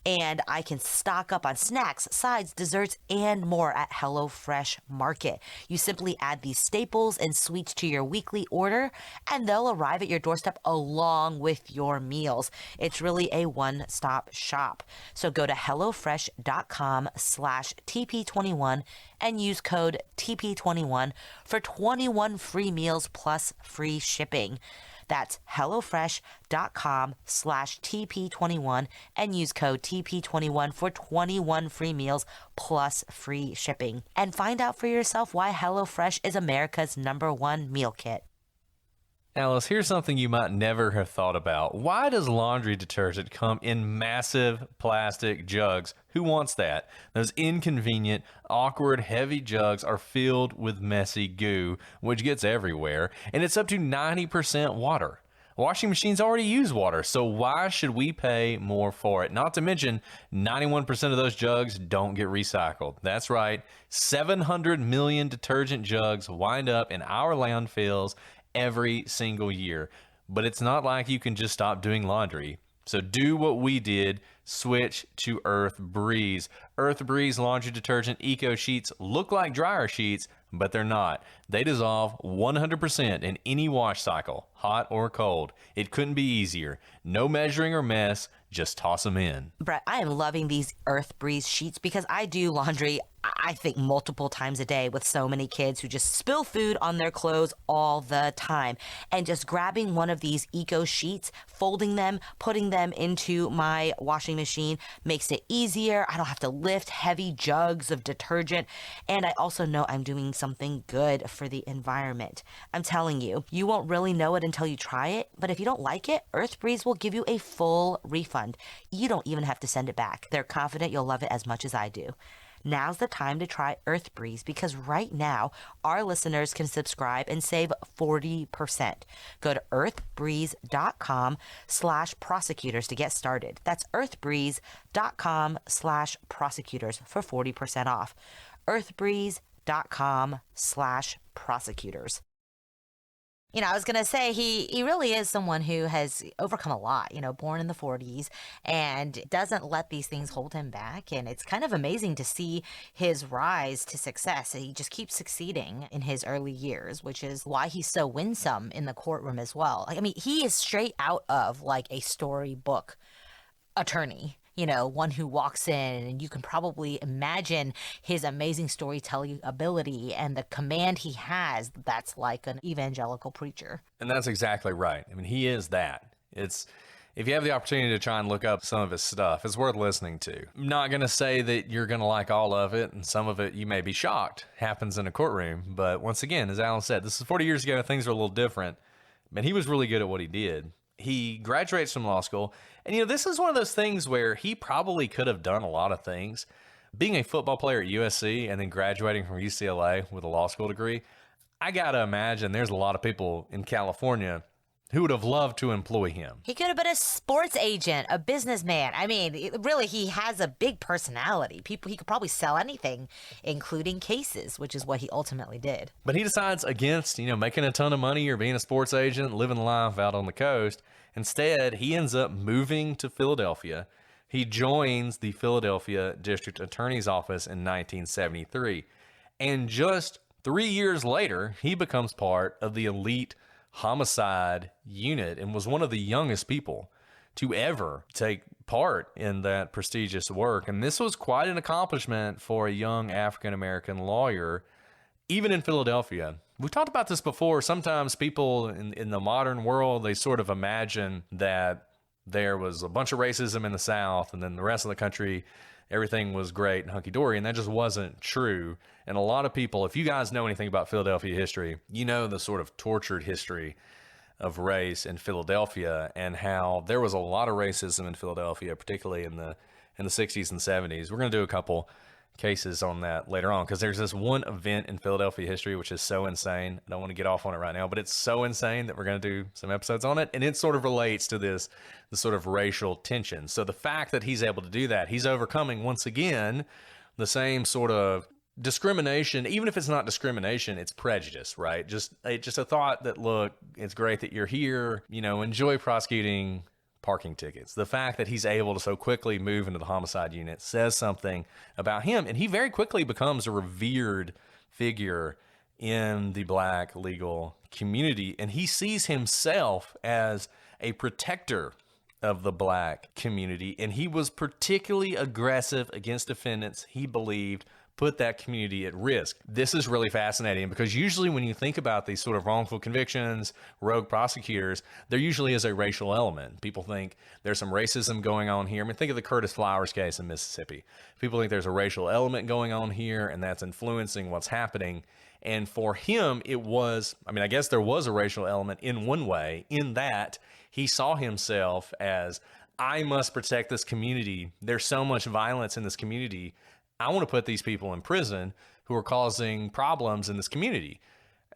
and I can stock up on snacks, sides, desserts, and more at HelloFresh Market. You simply add these staples and sweets to your weekly order, and they'll arrive at your doorstep along with your meals. It's really a one-stop shop. So go to HelloFresh.com/TP21 and use code TP21 for 21 free meals plus free shipping. That's HelloFresh.com/TP21 and use code TP21 for 21 free meals plus free shipping. And find out for yourself why HelloFresh is America's #1 meal kit. Alice, here's something you might never have thought about. Why does laundry detergent come in massive plastic jugs? Who wants that? Those inconvenient, awkward, heavy jugs are filled with messy goo, which gets everywhere, and it's up to 90% water. Washing machines already use water, so why should we pay more for it? Not to mention, 91% of those jugs don't get recycled. That's right, 700 million detergent jugs wind up in our landfills every single year. But it's not like you can just stop doing laundry. So do what we did, switch to Earth Breeze. Earth Breeze laundry detergent eco sheets look like dryer sheets, but they're not. They dissolve 100% in any wash cycle, hot or cold. It couldn't be easier. No measuring or mess, just toss them in. Brett, I am loving these Earth Breeze sheets because I do laundry, I think, multiple times a day with so many kids who just spill food on their clothes all the time. And just grabbing one of these eco sheets, folding them, putting them into my washing machine makes it easier. I don't have to lift heavy jugs of detergent. And I also know I'm doing something good for the environment. I'm telling you, you won't really know it until you try it. But if you don't like it, Earth Breeze will give you a full refund. You don't even have to send it back. They're confident you'll love it as much as I do. Now's the time to try Earth Breeze because right now our listeners can subscribe and save 40%. Go to earthbreeze.com/prosecutors to get started. That's earthbreeze.com/prosecutors for 40% off. earthbreeze.com/prosecutors. You know, I was going to say he really is someone who has overcome a lot, born in the 40s and doesn't let these things hold him back. And it's kind of amazing to see his rise to success. He just keeps succeeding in his early years, which is why he's so winsome in the courtroom as well. I mean, he is straight out of like a storybook attorney. One who walks in and you can probably imagine his amazing storytelling ability and the command he has that's like an evangelical preacher. And that's exactly right. I mean, he is that. If you have the opportunity to try and look up some of his stuff, it's worth listening to. I'm not going to say that you're going to like all of it, and some of it you may be shocked happens in a courtroom. But once again, as Alan said, this is 40 years ago. Things are a little different. But he was really good at what he did. He graduates from law school. And, this is one of those things where he probably could have done a lot of things. Being a football player at USC and then graduating from UCLA with a law school degree, I got to imagine there's a lot of people in California who would have loved to employ him. He could have been a sports agent, a businessman. I mean, really, he has a big personality. He could probably sell anything, including cases, which is what he ultimately did. But he decides against, making a ton of money or being a sports agent, living life out on the coast. Instead, he ends up moving to Philadelphia. He joins the Philadelphia District Attorney's Office in 1973. And just 3 years later, he becomes part of the elite homicide unit and was one of the youngest people to ever take part in that prestigious work. And this was quite an accomplishment for a young African-American lawyer, even in Philadelphia. We've talked about this before. Sometimes people in the modern world, they sort of imagine that there was a bunch of racism in the South, and then the rest of the country, everything was great and hunky-dory, and that just wasn't true. And a lot of people, if you guys know anything about Philadelphia history, you know the sort of tortured history of race in Philadelphia and how there was a lot of racism in Philadelphia, particularly in the 60s and 70s. We're going to do a couple cases on that later on, because there's this one event in Philadelphia history which is so insane. I don't want to get off on it right now, but it's so insane that we're going to do some episodes on it, and it sort of relates to the sort of racial tension. So the fact that he's able to do that, he's overcoming once again the same sort of discrimination. Even if it's not discrimination, it's prejudice, right? Just a thought that, look, it's great that you're here, enjoy prosecuting parking tickets. The fact that he's able to so quickly move into the homicide unit says something about him, and he very quickly becomes a revered figure in the Black legal community, and he sees himself as a protector of the Black community, and he was particularly aggressive against defendants he believed put that community at risk. This is really fascinating, because usually when you think about these sort of wrongful convictions, rogue prosecutors, there usually is a racial element. People think there's some racism going on here. I mean, think of the Curtis Flowers case in Mississippi. People think there's a racial element going on here, and that's influencing what's happening. And for him, I guess there was a racial element in one way, in that he saw himself as, I must protect this community. There's so much violence in this community. I want to put these people in prison who are causing problems in this community.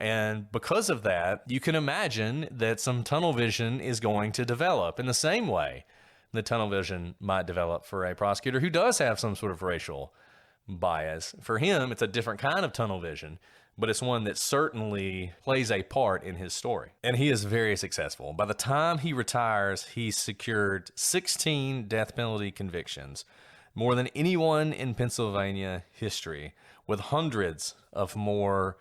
And because of that, you can imagine that some tunnel vision is going to develop in the same way the tunnel vision might develop for a prosecutor who does have some sort of racial bias. For him, it's a different kind of tunnel vision, but it's one that certainly plays a part in his story. And he is very successful. By the time he retires, he's secured 16 death penalty convictions, more than anyone in Pennsylvania history, with hundreds of more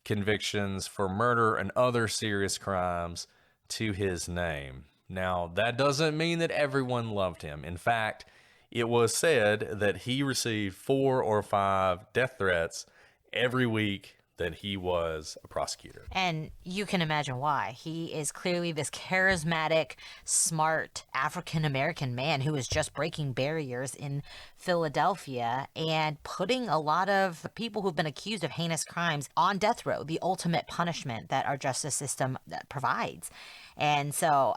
convictions for murder and other serious crimes to his name. Now, that doesn't mean that everyone loved him. In fact, it was said that he received 4 or 5 death threats every week that he was a prosecutor. And you can imagine why. He is clearly this charismatic, smart African-American man who is just breaking barriers in Philadelphia and putting a lot of people who've been accused of heinous crimes on death row, the ultimate punishment that our justice system provides. And so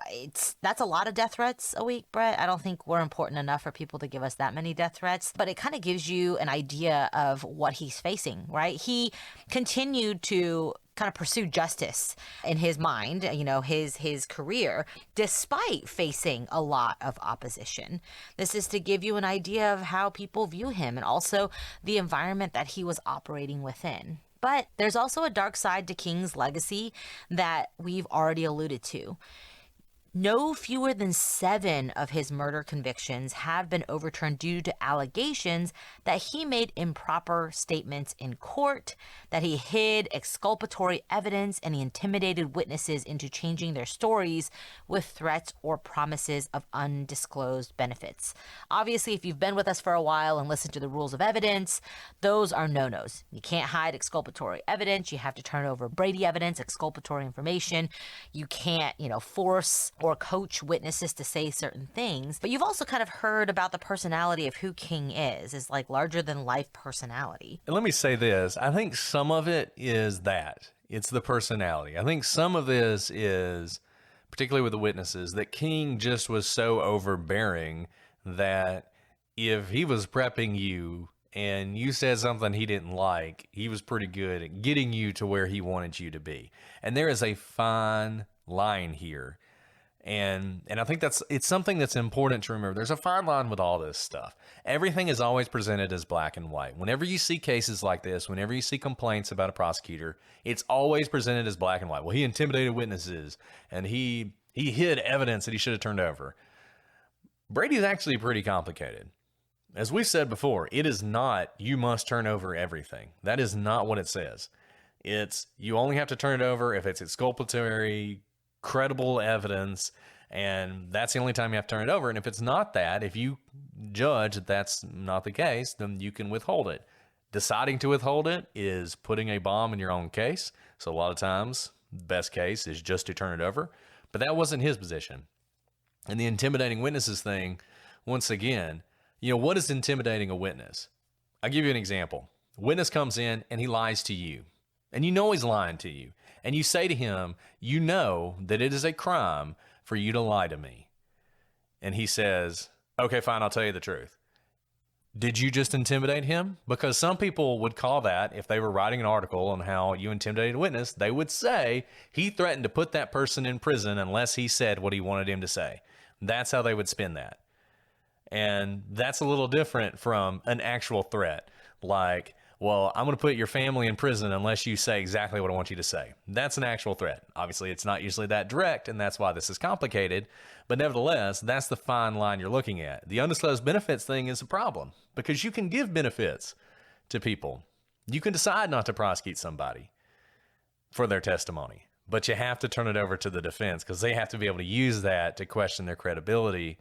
that's a lot of death threats a week, Brett. I don't think we're important enough for people to give us that many death threats, but it kind of gives you an idea of what he's facing, right? He continued to kind of pursue justice in his mind, his career, despite facing a lot of opposition. This is to give you an idea of how people view him and also the environment that he was operating within. But there's also a dark side to King's legacy that we've already alluded to. No fewer than 7 of his murder convictions have been overturned due to allegations that he made improper statements in court, that he hid exculpatory evidence, and he intimidated witnesses into changing their stories with threats or promises of undisclosed benefits. Obviously, if you've been with us for a while and listened to the rules of evidence, those are no-nos. You can't hide exculpatory evidence. You have to turn over Brady evidence, exculpatory information. You can't, force or coach witnesses to say certain things. But you've also kind of heard about the personality of who King is like larger than life personality. And let me say this. I think some of it is that. It's the personality. I think some of this is, particularly with the witnesses, that King just was so overbearing that if he was prepping you and you said something he didn't like, he was pretty good at getting you to where he wanted you to be. And there is a fine line here. And I think it's something that's important to remember. There's a fine line with all this stuff. Everything is always presented as black and white. Whenever you see cases like this, whenever you see complaints about a prosecutor, it's always presented as black and white. Well, he intimidated witnesses and he hid evidence that he should have turned over. Brady's actually pretty complicated. As we said before, it is not you must turn over everything. That is not what it says. It's you only have to turn it over if it's exculpatory, credible evidence, and that's the only time you have to turn it over. And if it's not that, if you judge that that's not the case, then you can withhold it. Deciding to withhold it is putting a bomb in your own case. So a lot of times, the best case is just to turn it over. But that wasn't his position. And the intimidating witnesses thing, once again, what is intimidating a witness? I'll give you an example. A witness comes in and he lies to you, and he's lying to you. And you say to him, you know that it is a crime for you to lie to me. And he says, okay, fine, I'll tell you the truth. Did you just intimidate him? Because some people would call that, if they were writing an article on how you intimidated a witness, they would say he threatened to put that person in prison unless he said what he wanted him to say. That's how they would spin that. And that's a little different from an actual threat. Like, well, I'm going to put your family in prison unless you say exactly what I want you to say. That's an actual threat. Obviously, it's not usually that direct, and that's why this is complicated. But nevertheless, that's the fine line you're looking at. The undisclosed benefits thing is a problem because you can give benefits to people. You can decide not to prosecute somebody for their testimony, but you have to turn it over to the defense because they have to be able to use that to question their credibility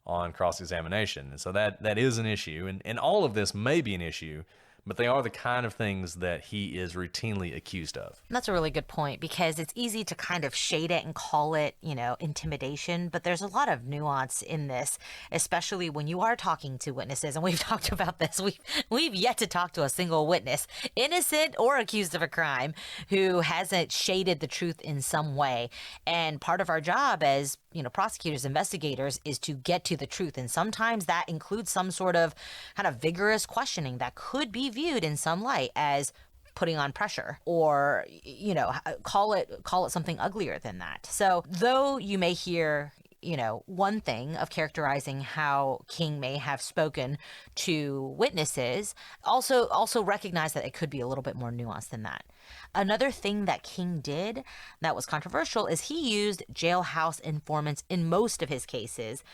on cross-examination. And so that is an issue, and all of this may be an issue, but they are the kind of things that he is routinely accused of. That's a really good point because it's easy to kind of shade it and call it, intimidation, but there's a lot of nuance in this, especially when you are talking to witnesses. And we've talked about this. We've yet to talk to a single witness, innocent or accused of a crime, who hasn't shaded the truth in some way. And part of our job as prosecutors, investigators, is to get to the truth. And sometimes that includes some sort of kind of vigorous questioning that could be viewed in some light as putting on pressure or, call it something uglier than that. So though you may hear, one thing of characterizing how King may have spoken to witnesses, also recognize that it could be a little bit more nuanced than that. Another thing that King did that was controversial is he used jailhouse informants in most of his cases.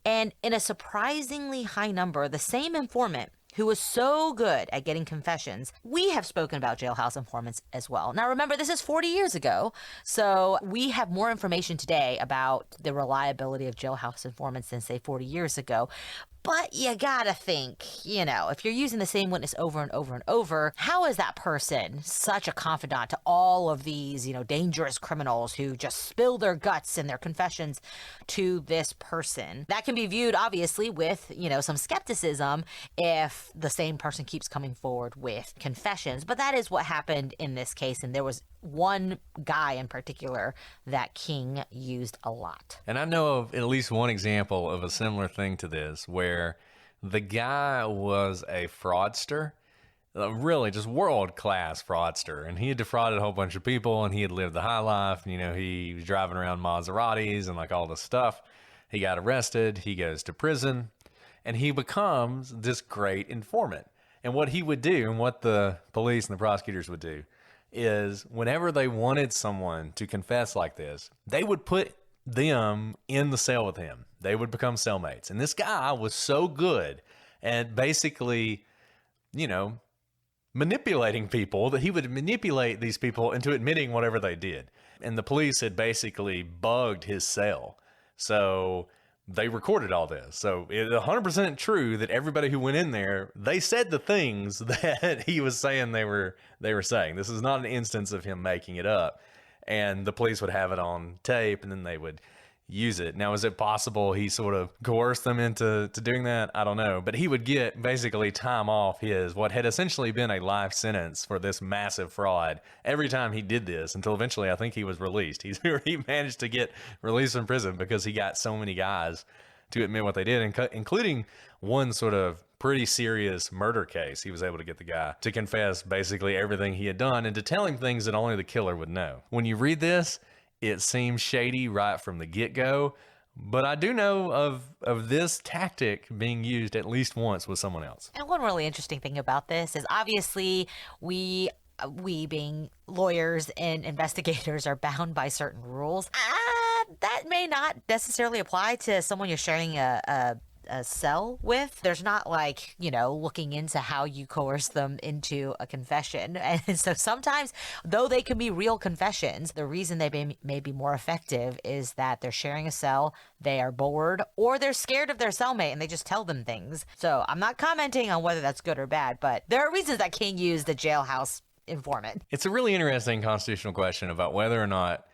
And in a surprisingly high number, the same informant who was so good at getting confessions, we have spoken about jailhouse informants as well. Now, remember, this is 40 years ago, so we have more information today about the reliability of jailhouse informants than, say, 40 years ago. But you gotta think, if you're using the same witness over and over and over, how is that person such a confidant to all of these, dangerous criminals who just spill their guts and their confessions to this person? That can be viewed, obviously, with, some skepticism if the same person keeps coming forward with confessions. But that is what happened in this case, and there was one guy in particular that King used a lot. And I know of at least one example of a similar thing to this where the guy was a fraudster, really just world-class fraudster, and he had defrauded a whole bunch of people, and he had lived the high life. He was driving around Maseratis and all this stuff. He got arrested, he goes to prison, and he becomes this great informant. And what he would do, and what the police and the prosecutors would do, is whenever they wanted someone to confess like this, they would put them in the cell with him. They would become cellmates. And this guy was so good at basically, manipulating people that he would manipulate these people into admitting whatever they did. And the police had basically bugged his cell. So they recorded all this. So it's 100% true that everybody who went in there, they said the things that he was saying they were saying. This is not an instance of him making it up. And the police would have it on tape, and then they would use it. Now, is it possible he sort of coerced them into doing that? I don't know. But he would get basically time off what had essentially been a life sentence for this massive fraud every time he did this, until eventually I think he was released. He managed to get released from prison because he got so many guys to admit what they did, including one sort of pretty serious murder case. He was able to get the guy to confess basically everything he had done and to tell him things that only the killer would know. When you read this, it seems shady right from the get-go, but I do know of this tactic being used at least once with someone else. And one really interesting thing about this is obviously we being lawyers and investigators are bound by certain rules. That may not necessarily apply to someone you're sharing a cell with. There's not looking into how you coerce them into a confession. And so sometimes, though they can be real confessions, the reason they may be more effective is that they're sharing a cell, they are bored, or they're scared of their cellmate and they just tell them things. So I'm not commenting on whether that's good or bad, but there are reasons that King used the jailhouse informant. It's a really interesting constitutional question about whether or not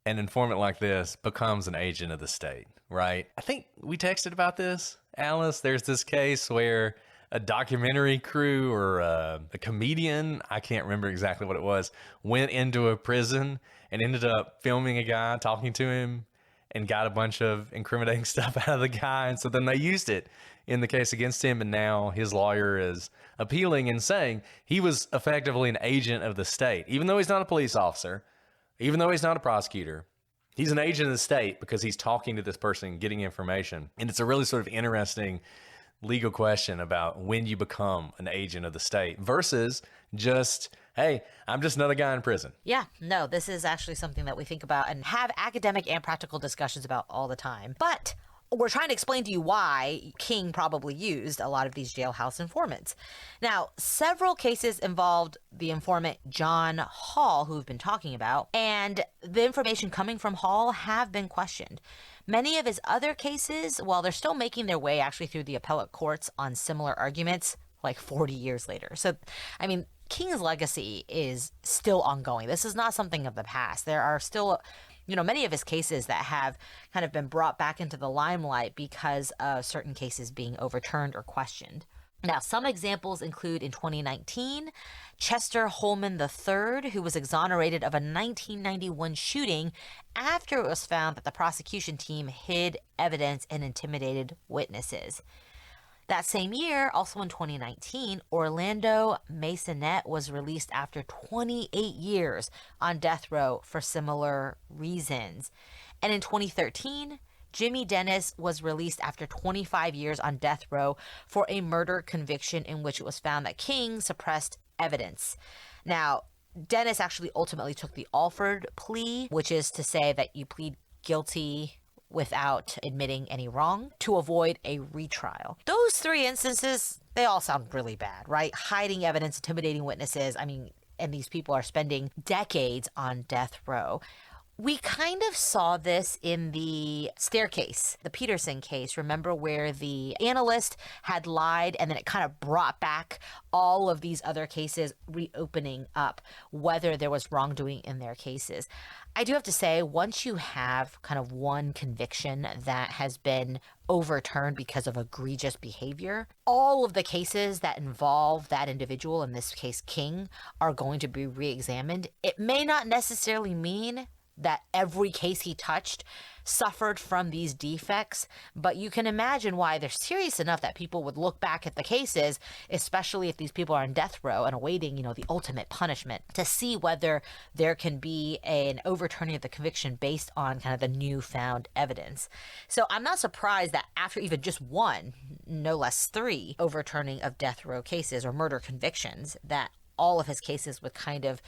an informant like this becomes an agent of the state, right? I think we texted about this, Alice. There's this case where a documentary crew or a comedian, I can't remember exactly what it was, went into a prison and ended up filming a guy, talking to him, and got a bunch of incriminating stuff out of the guy. And so then they used it in the case against him. And now his lawyer is appealing and saying he was effectively an agent of the state, even though he's not a police officer, even though he's not a prosecutor. He's an agent of the state because he's talking to this person, getting information. And it's a really sort of interesting legal question about when you become an agent of the state versus just, hey, I'm just another guy in prison. Yeah, no, this is actually something that we think about and have academic and practical discussions about all the time. But we're trying to explain to you why King probably used a lot of these jailhouse informants. Now, several cases involved the informant John Hall, who we've been talking about, and the information coming from Hall have been questioned. Many of his other cases, while they're still making their way actually through the appellate courts on similar arguments, like 40 years later. So, I mean, King's legacy is still ongoing. This is not something of the past. There are still, many of his cases that have kind of been brought back into the limelight because of certain cases being overturned or questioned. Now, some examples include in 2019, Chester Holman III, who was exonerated of a 1991 shooting after it was found that the prosecution team hid evidence and intimidated witnesses. That same year, also in 2019, Orlando Masonette was released after 28 years on death row for similar reasons. And in 2013, Jimmy Dennis was released after 25 years on death row for a murder conviction in which it was found that King suppressed evidence. Now, Dennis actually ultimately took the Alford plea, which is to say that you plead guilty without admitting any wrong to avoid a retrial. Those three instances, they all sound really bad, right? Hiding evidence, intimidating witnesses. I mean, and these people are spending decades on death row. We kind of saw this in the staircase, the Peterson case. Remember where the analyst had lied and then it kind of brought back all of these other cases, reopening up whether there was wrongdoing in their cases. I do have to say, once you have kind of one conviction that has been overturned because of egregious behavior, all of the cases that involve that individual, in this case King, are going to be re-examined. It may not necessarily mean that every case he touched suffered from these defects, but you can imagine why they're serious enough that people would look back at the cases, especially if these people are on death row and awaiting, the ultimate punishment, to see whether there can be an overturning of the conviction based on kind of the newfound evidence. So I'm not surprised that after even just one, no less three, overturning of death row cases or murder convictions, that all of his cases would kind of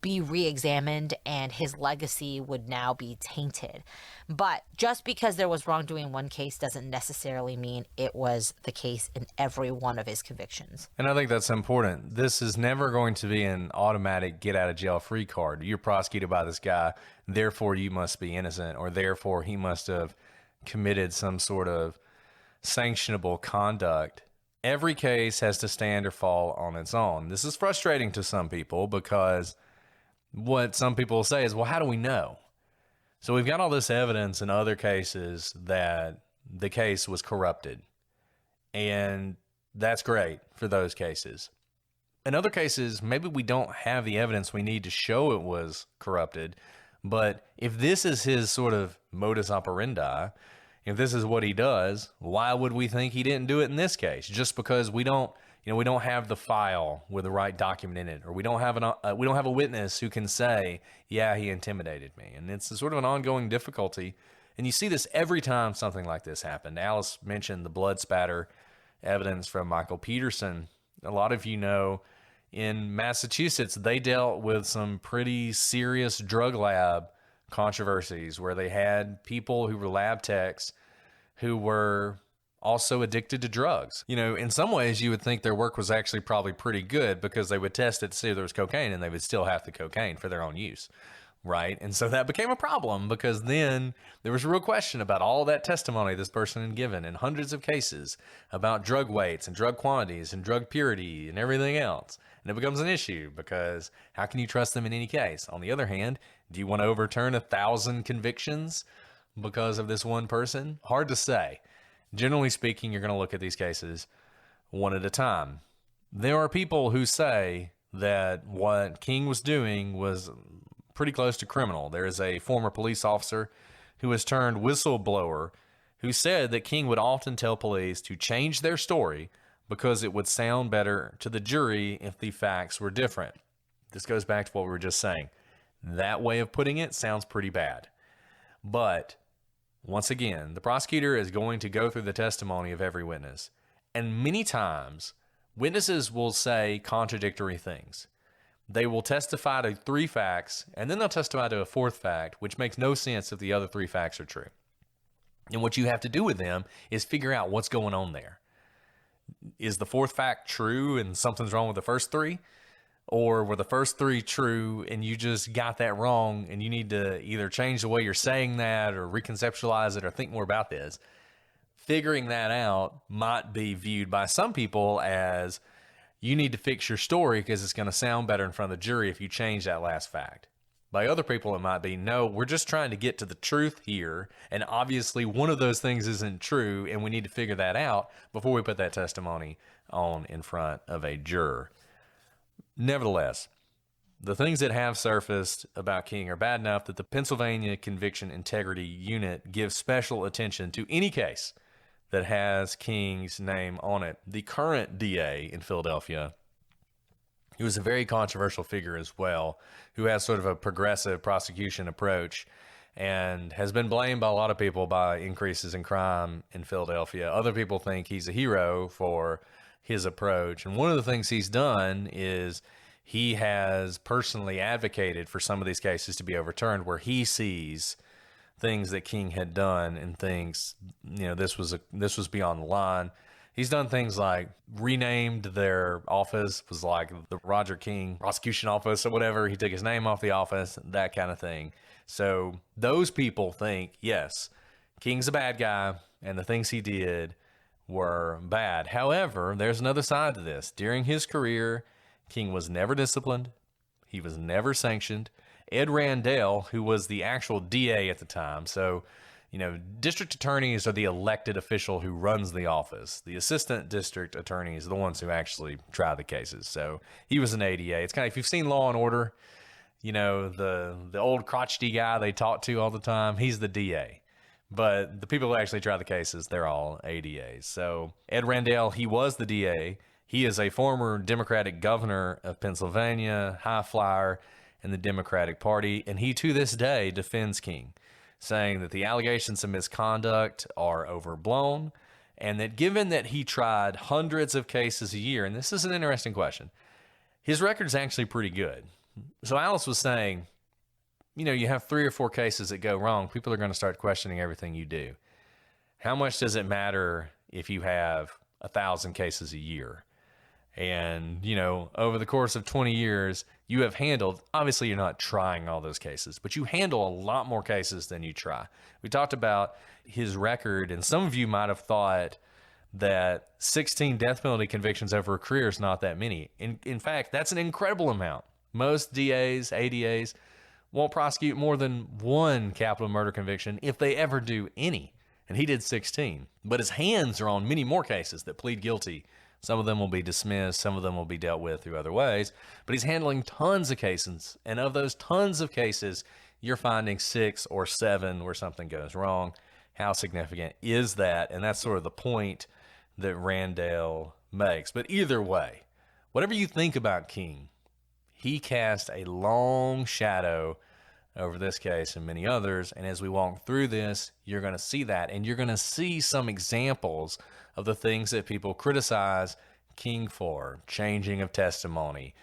be re-examined and his legacy would now be tainted. But just because there was wrongdoing in one case doesn't necessarily mean it was the case in every one of his convictions. And I think that's important. This is never going to be an automatic get out of jail free card. You're prosecuted by this guy, therefore you must be innocent, or therefore he must have committed some sort of sanctionable conduct. Every case has to stand or fall on its own. This is frustrating to some people because what some people say is, well, how do we know? So we've got all this evidence in other cases that the case was corrupted. And that's great for those cases. In other cases, maybe we don't have the evidence we need to show it was corrupted. But if this is his sort of modus operandi, if this is what he does, why would we think he didn't do it in this case? Just because we don't have the file with the right document in it, or we don't have a witness who can say, yeah, he intimidated me. And it's a sort of an ongoing difficulty. And you see this every time something like this happened. Alice mentioned the blood spatter evidence from Michael Peterson. A lot of you know in Massachusetts, they dealt with some pretty serious drug lab controversies where they had people who were lab techs who were also addicted to drugs. In some ways you would think their work was actually probably pretty good because they would test it to see if there was cocaine and they would still have the cocaine for their own use. right? And so that became a problem because then there was a real question about all that testimony this person had given in hundreds of cases about drug weights and drug quantities and drug purity and everything else. And it becomes an issue because how can you trust them in any case? On the other hand, do you want to overturn 1,000 convictions because of this one person? Hard to say. Generally speaking, you're going to look at these cases one at a time. There are people who say that what King was doing was pretty close to criminal. There is a former police officer who has turned whistleblower who said that King would often tell police to change their story because it would sound better to the jury if the facts were different. This goes back to what we were just saying. That way of putting it sounds pretty bad. But once again, the prosecutor is going to go through the testimony of every witness. And many times, witnesses will say contradictory things. They will testify to 3 facts, and then they'll testify to a 4th fact, which makes no sense if the other 3 facts are true. And what you have to do with them is figure out what's going on there. Is the 4th fact true and something's wrong with the first 3? Or were the first 3 true and you just got that wrong and you need to either change the way you're saying that or reconceptualize it or think more about this? Figuring that out might be viewed by some people as you need to fix your story because it's going to sound better in front of the jury if you change that last fact. By other people, it might be, no, we're just trying to get to the truth here. And obviously one of those things isn't true. And we need to figure that out before we put that testimony on in front of a juror. Nevertheless, the things that have surfaced about King are bad enough that the Pennsylvania Conviction Integrity Unit gives special attention to any case that has King's name on it. The current DA in Philadelphia, who is a very controversial figure as well, who has sort of a progressive prosecution approach and has been blamed by a lot of people by increases in crime in Philadelphia. Other people think he's a hero for his approach. And one of the things he's done is he has personally advocated for some of these cases to be overturned where he sees things that King had done and thinks, this was beyond the line. He's done things like renamed their office, was like the Roger King Prosecution Office or whatever. He took his name off the office, that kind of thing. So those people think, yes, King's a bad guy and the things he did were bad. However, there's another side to this. During his career, King was never disciplined. He was never sanctioned. Ed Randell, who was the actual DA at the time, so district attorneys are the elected official who runs the office. The assistant district attorneys are the ones who actually try the cases. So he was an ADA. It's kind of, if you've seen Law and Order, the old crotchety guy they talk to all the time, he's the DA. But the people who actually try the cases, they're all ADAs. So Ed Randell, he was the DA. He is a former Democratic governor of Pennsylvania, high flyer in the Democratic Party, and he to this day defends King, saying that the allegations of misconduct are overblown, and that given that he tried hundreds of cases a year, and this is an interesting question, his record's actually pretty good. So Alice was saying, you have 3 or 4 cases that go wrong, people are going to start questioning everything you do. How much does it matter if you have 1,000 cases a year? And, over the course of 20 years, you have handled, obviously you're not trying all those cases, but you handle a lot more cases than you try. We talked about his record, and some of you might have thought that 16 death penalty convictions over a career is not that many. In fact, that's an incredible amount. Most DAs, ADAs won't prosecute more than 1 capital murder conviction if they ever do any. And he did 16. But his hands are on many more cases that plead guilty. Some of them will be dismissed. Some of them will be dealt with through other ways. But he's handling tons of cases. And of those tons of cases, you're finding 6 or 7 where something goes wrong. How significant is that? And that's sort of the point that Randell makes. But either way, whatever you think about King, he cast a long shadow over this case and many others. And as we walk through this, you're going to see that. And you're going to see some examples of the things that people criticize King for, changing of testimony,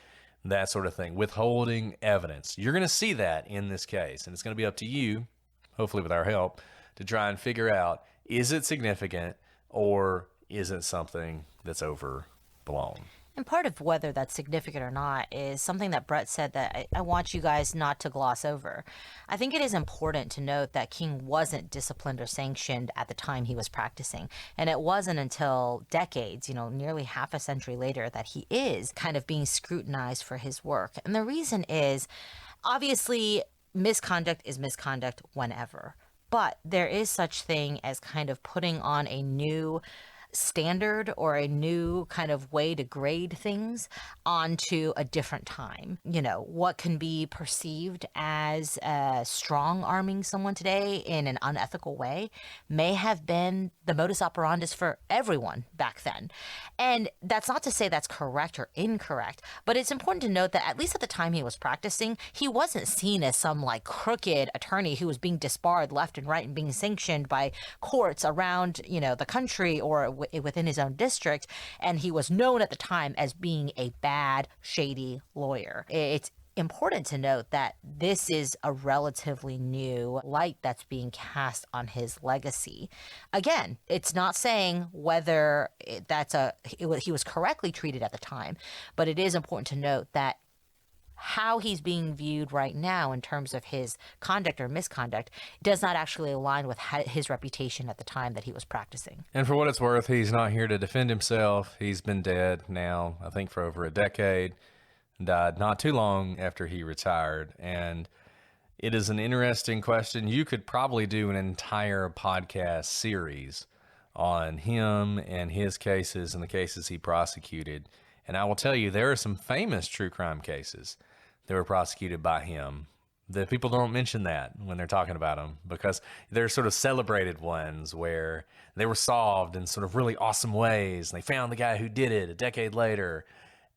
that sort of thing, withholding evidence. You're going to see that in this case. And it's going to be up to you, hopefully with our help, to try and figure out, is it significant or is it something that's overblown? And part of whether that's significant or not is something that Brett said that I want you guys not to gloss over. I think it is important to note that King wasn't disciplined or sanctioned at the time he was practicing. And it wasn't until decades, nearly half a century later, that he is kind of being scrutinized for his work. And the reason is, obviously, misconduct is misconduct whenever. But there is such thing as kind of putting on a new standard or a new kind of way to grade things onto a different time. What can be perceived as strong arming someone today in an unethical way may have been the modus operandus for everyone back then. And that's not to say that's correct or incorrect, but it's important to note that at least at the time he was practicing, he wasn't seen as some like crooked attorney who was being disbarred left and right and being sanctioned by courts around, the country or within his own district. And he was known at the time as being a bad, shady lawyer. It's important to note that this is a relatively new light that's being cast on his legacy. Again, it's not saying whether he was correctly treated at the time, but it is important to note that how he's being viewed right now in terms of his conduct or misconduct does not actually align with his reputation at the time that he was practicing. And for what it's worth, he's not here to defend himself. He's been dead now, I think, for over a decade. Died not too long after he retired. And it is an interesting question. You could probably do an entire podcast series on him and his cases and the cases he prosecuted. And I will tell you, there are some famous true crime cases that were prosecuted by him. The people don't mention that when they're talking about them, because they're sort of celebrated ones where they were solved in sort of really awesome ways. And they found the guy who did it a decade later.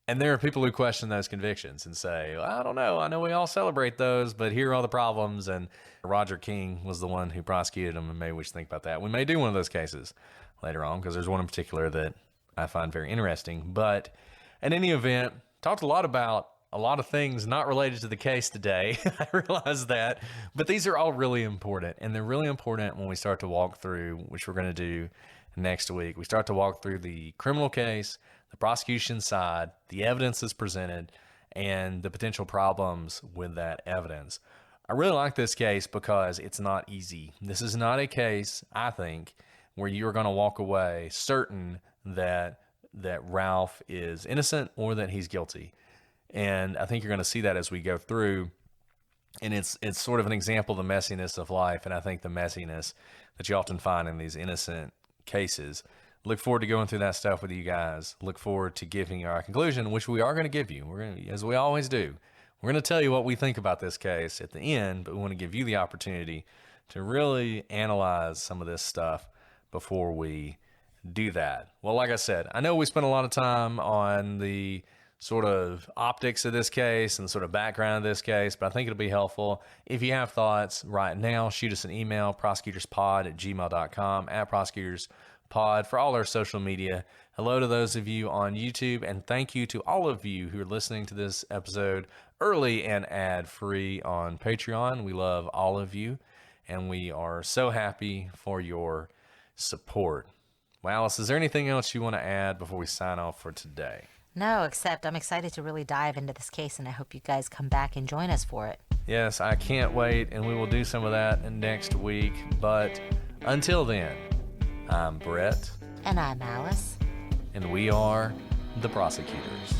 And there are people who question those convictions and say, well, I don't know. I know we all celebrate those, but here are all the problems. And Roger King was the one who prosecuted them, and maybe we should think about that. We may do one of those cases later on, because there's one in particular that I find very interesting. But in any event, talked a lot about a lot of things not related to the case today. I realize that. But these are all really important. And they're really important when we start to walk through, which we're going to do next week. We start to walk through the criminal case, the prosecution side, the evidence that's presented, and the potential problems with that evidence. I really like this case because it's not easy. This is not a case, I think, where you're going to walk away certain that Ralph is innocent or that he's guilty. And I think you're going to see that as we go through. And it's sort of an example of the messiness of life, and I think the messiness that you often find in these innocent cases. Look forward to going through that stuff with you guys. Look forward to giving our conclusion, which we are going to give you. We're going to, as we always do, we're going to tell you what we think about this case at the end, but we want to give you the opportunity to really analyze some of this stuff before we do that. Well, like I said, I know we spent a lot of time on the sort of optics of this case and the sort of background of this case, but I think it'll be helpful. If you have thoughts right now, shoot us an email, prosecutorspod@gmail.com, @prosecutorspod for all our social media. Hello to those of you on YouTube, and thank you to all of you who are listening to this episode early and ad-free on Patreon. We love all of you, and we are so happy for your support. Well, Alice, is there anything else you want to add before we sign off for today? No, except I'm excited to really dive into this case, and I hope you guys come back and join us for it. Yes, I can't wait, and we will do some of that next week. But until then, I'm Brett. And I'm Alice. And we are the Prosecutors.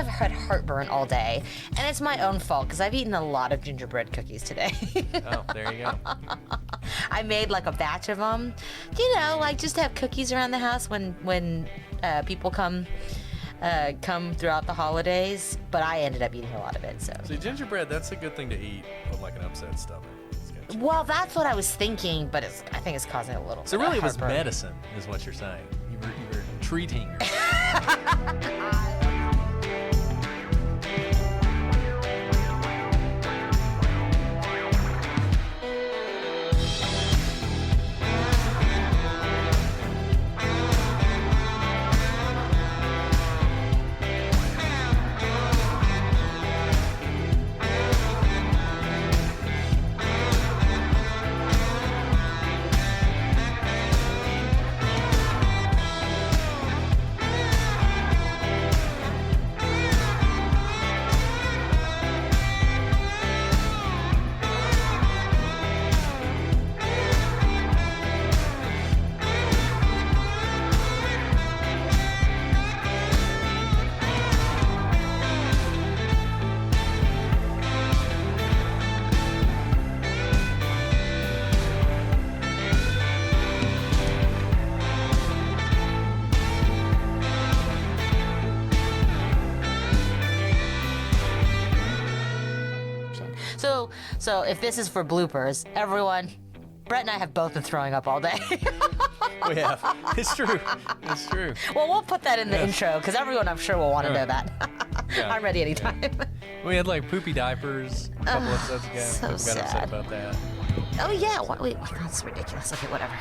Had heartburn all day, and it's my own fault because I've eaten a lot of gingerbread cookies today. Oh, there you go. I made like a batch of them, like just to have cookies around the house when people come throughout the holidays. But I ended up eating a lot of it. So see, gingerbread, that's a good thing to eat with like an upset stomach. Well, that's what I was thinking, but I think it's causing a little. So really, it was heartburn. medicine, is what you're saying. You were treating yourself. So if this is for bloopers, everyone, Brett and I have both been throwing up all day. We have. It's true. It's true. Well, we'll put that in the intro because everyone, I'm sure, will want to know that. Yeah. I'm ready anytime. We had like poopy diapers a couple episodes ago. so People got upset sad. about that. Oh yeah. Wait, that's ridiculous. Okay, whatever.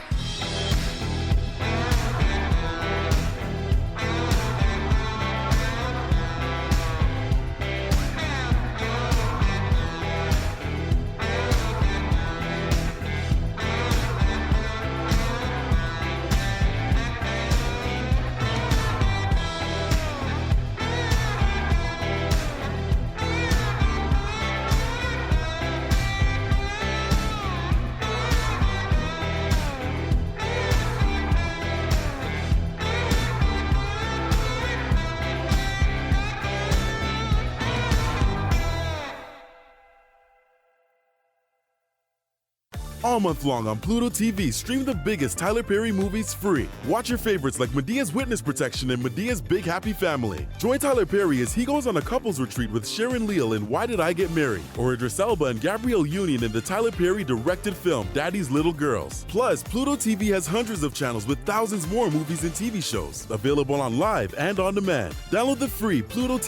All month long on Pluto TV, stream the biggest Tyler Perry movies free. Watch your favorites like Medea's Witness Protection and Medea's Big Happy Family. Join Tyler Perry as he goes on a couples retreat with Sharon Leal in Why Did I Get Married? Or Idris Elba and Gabrielle Union in the Tyler Perry directed film Daddy's Little Girls. Plus, Pluto TV has hundreds of channels with thousands more movies and TV shows available on live and on demand. Download the free Pluto TV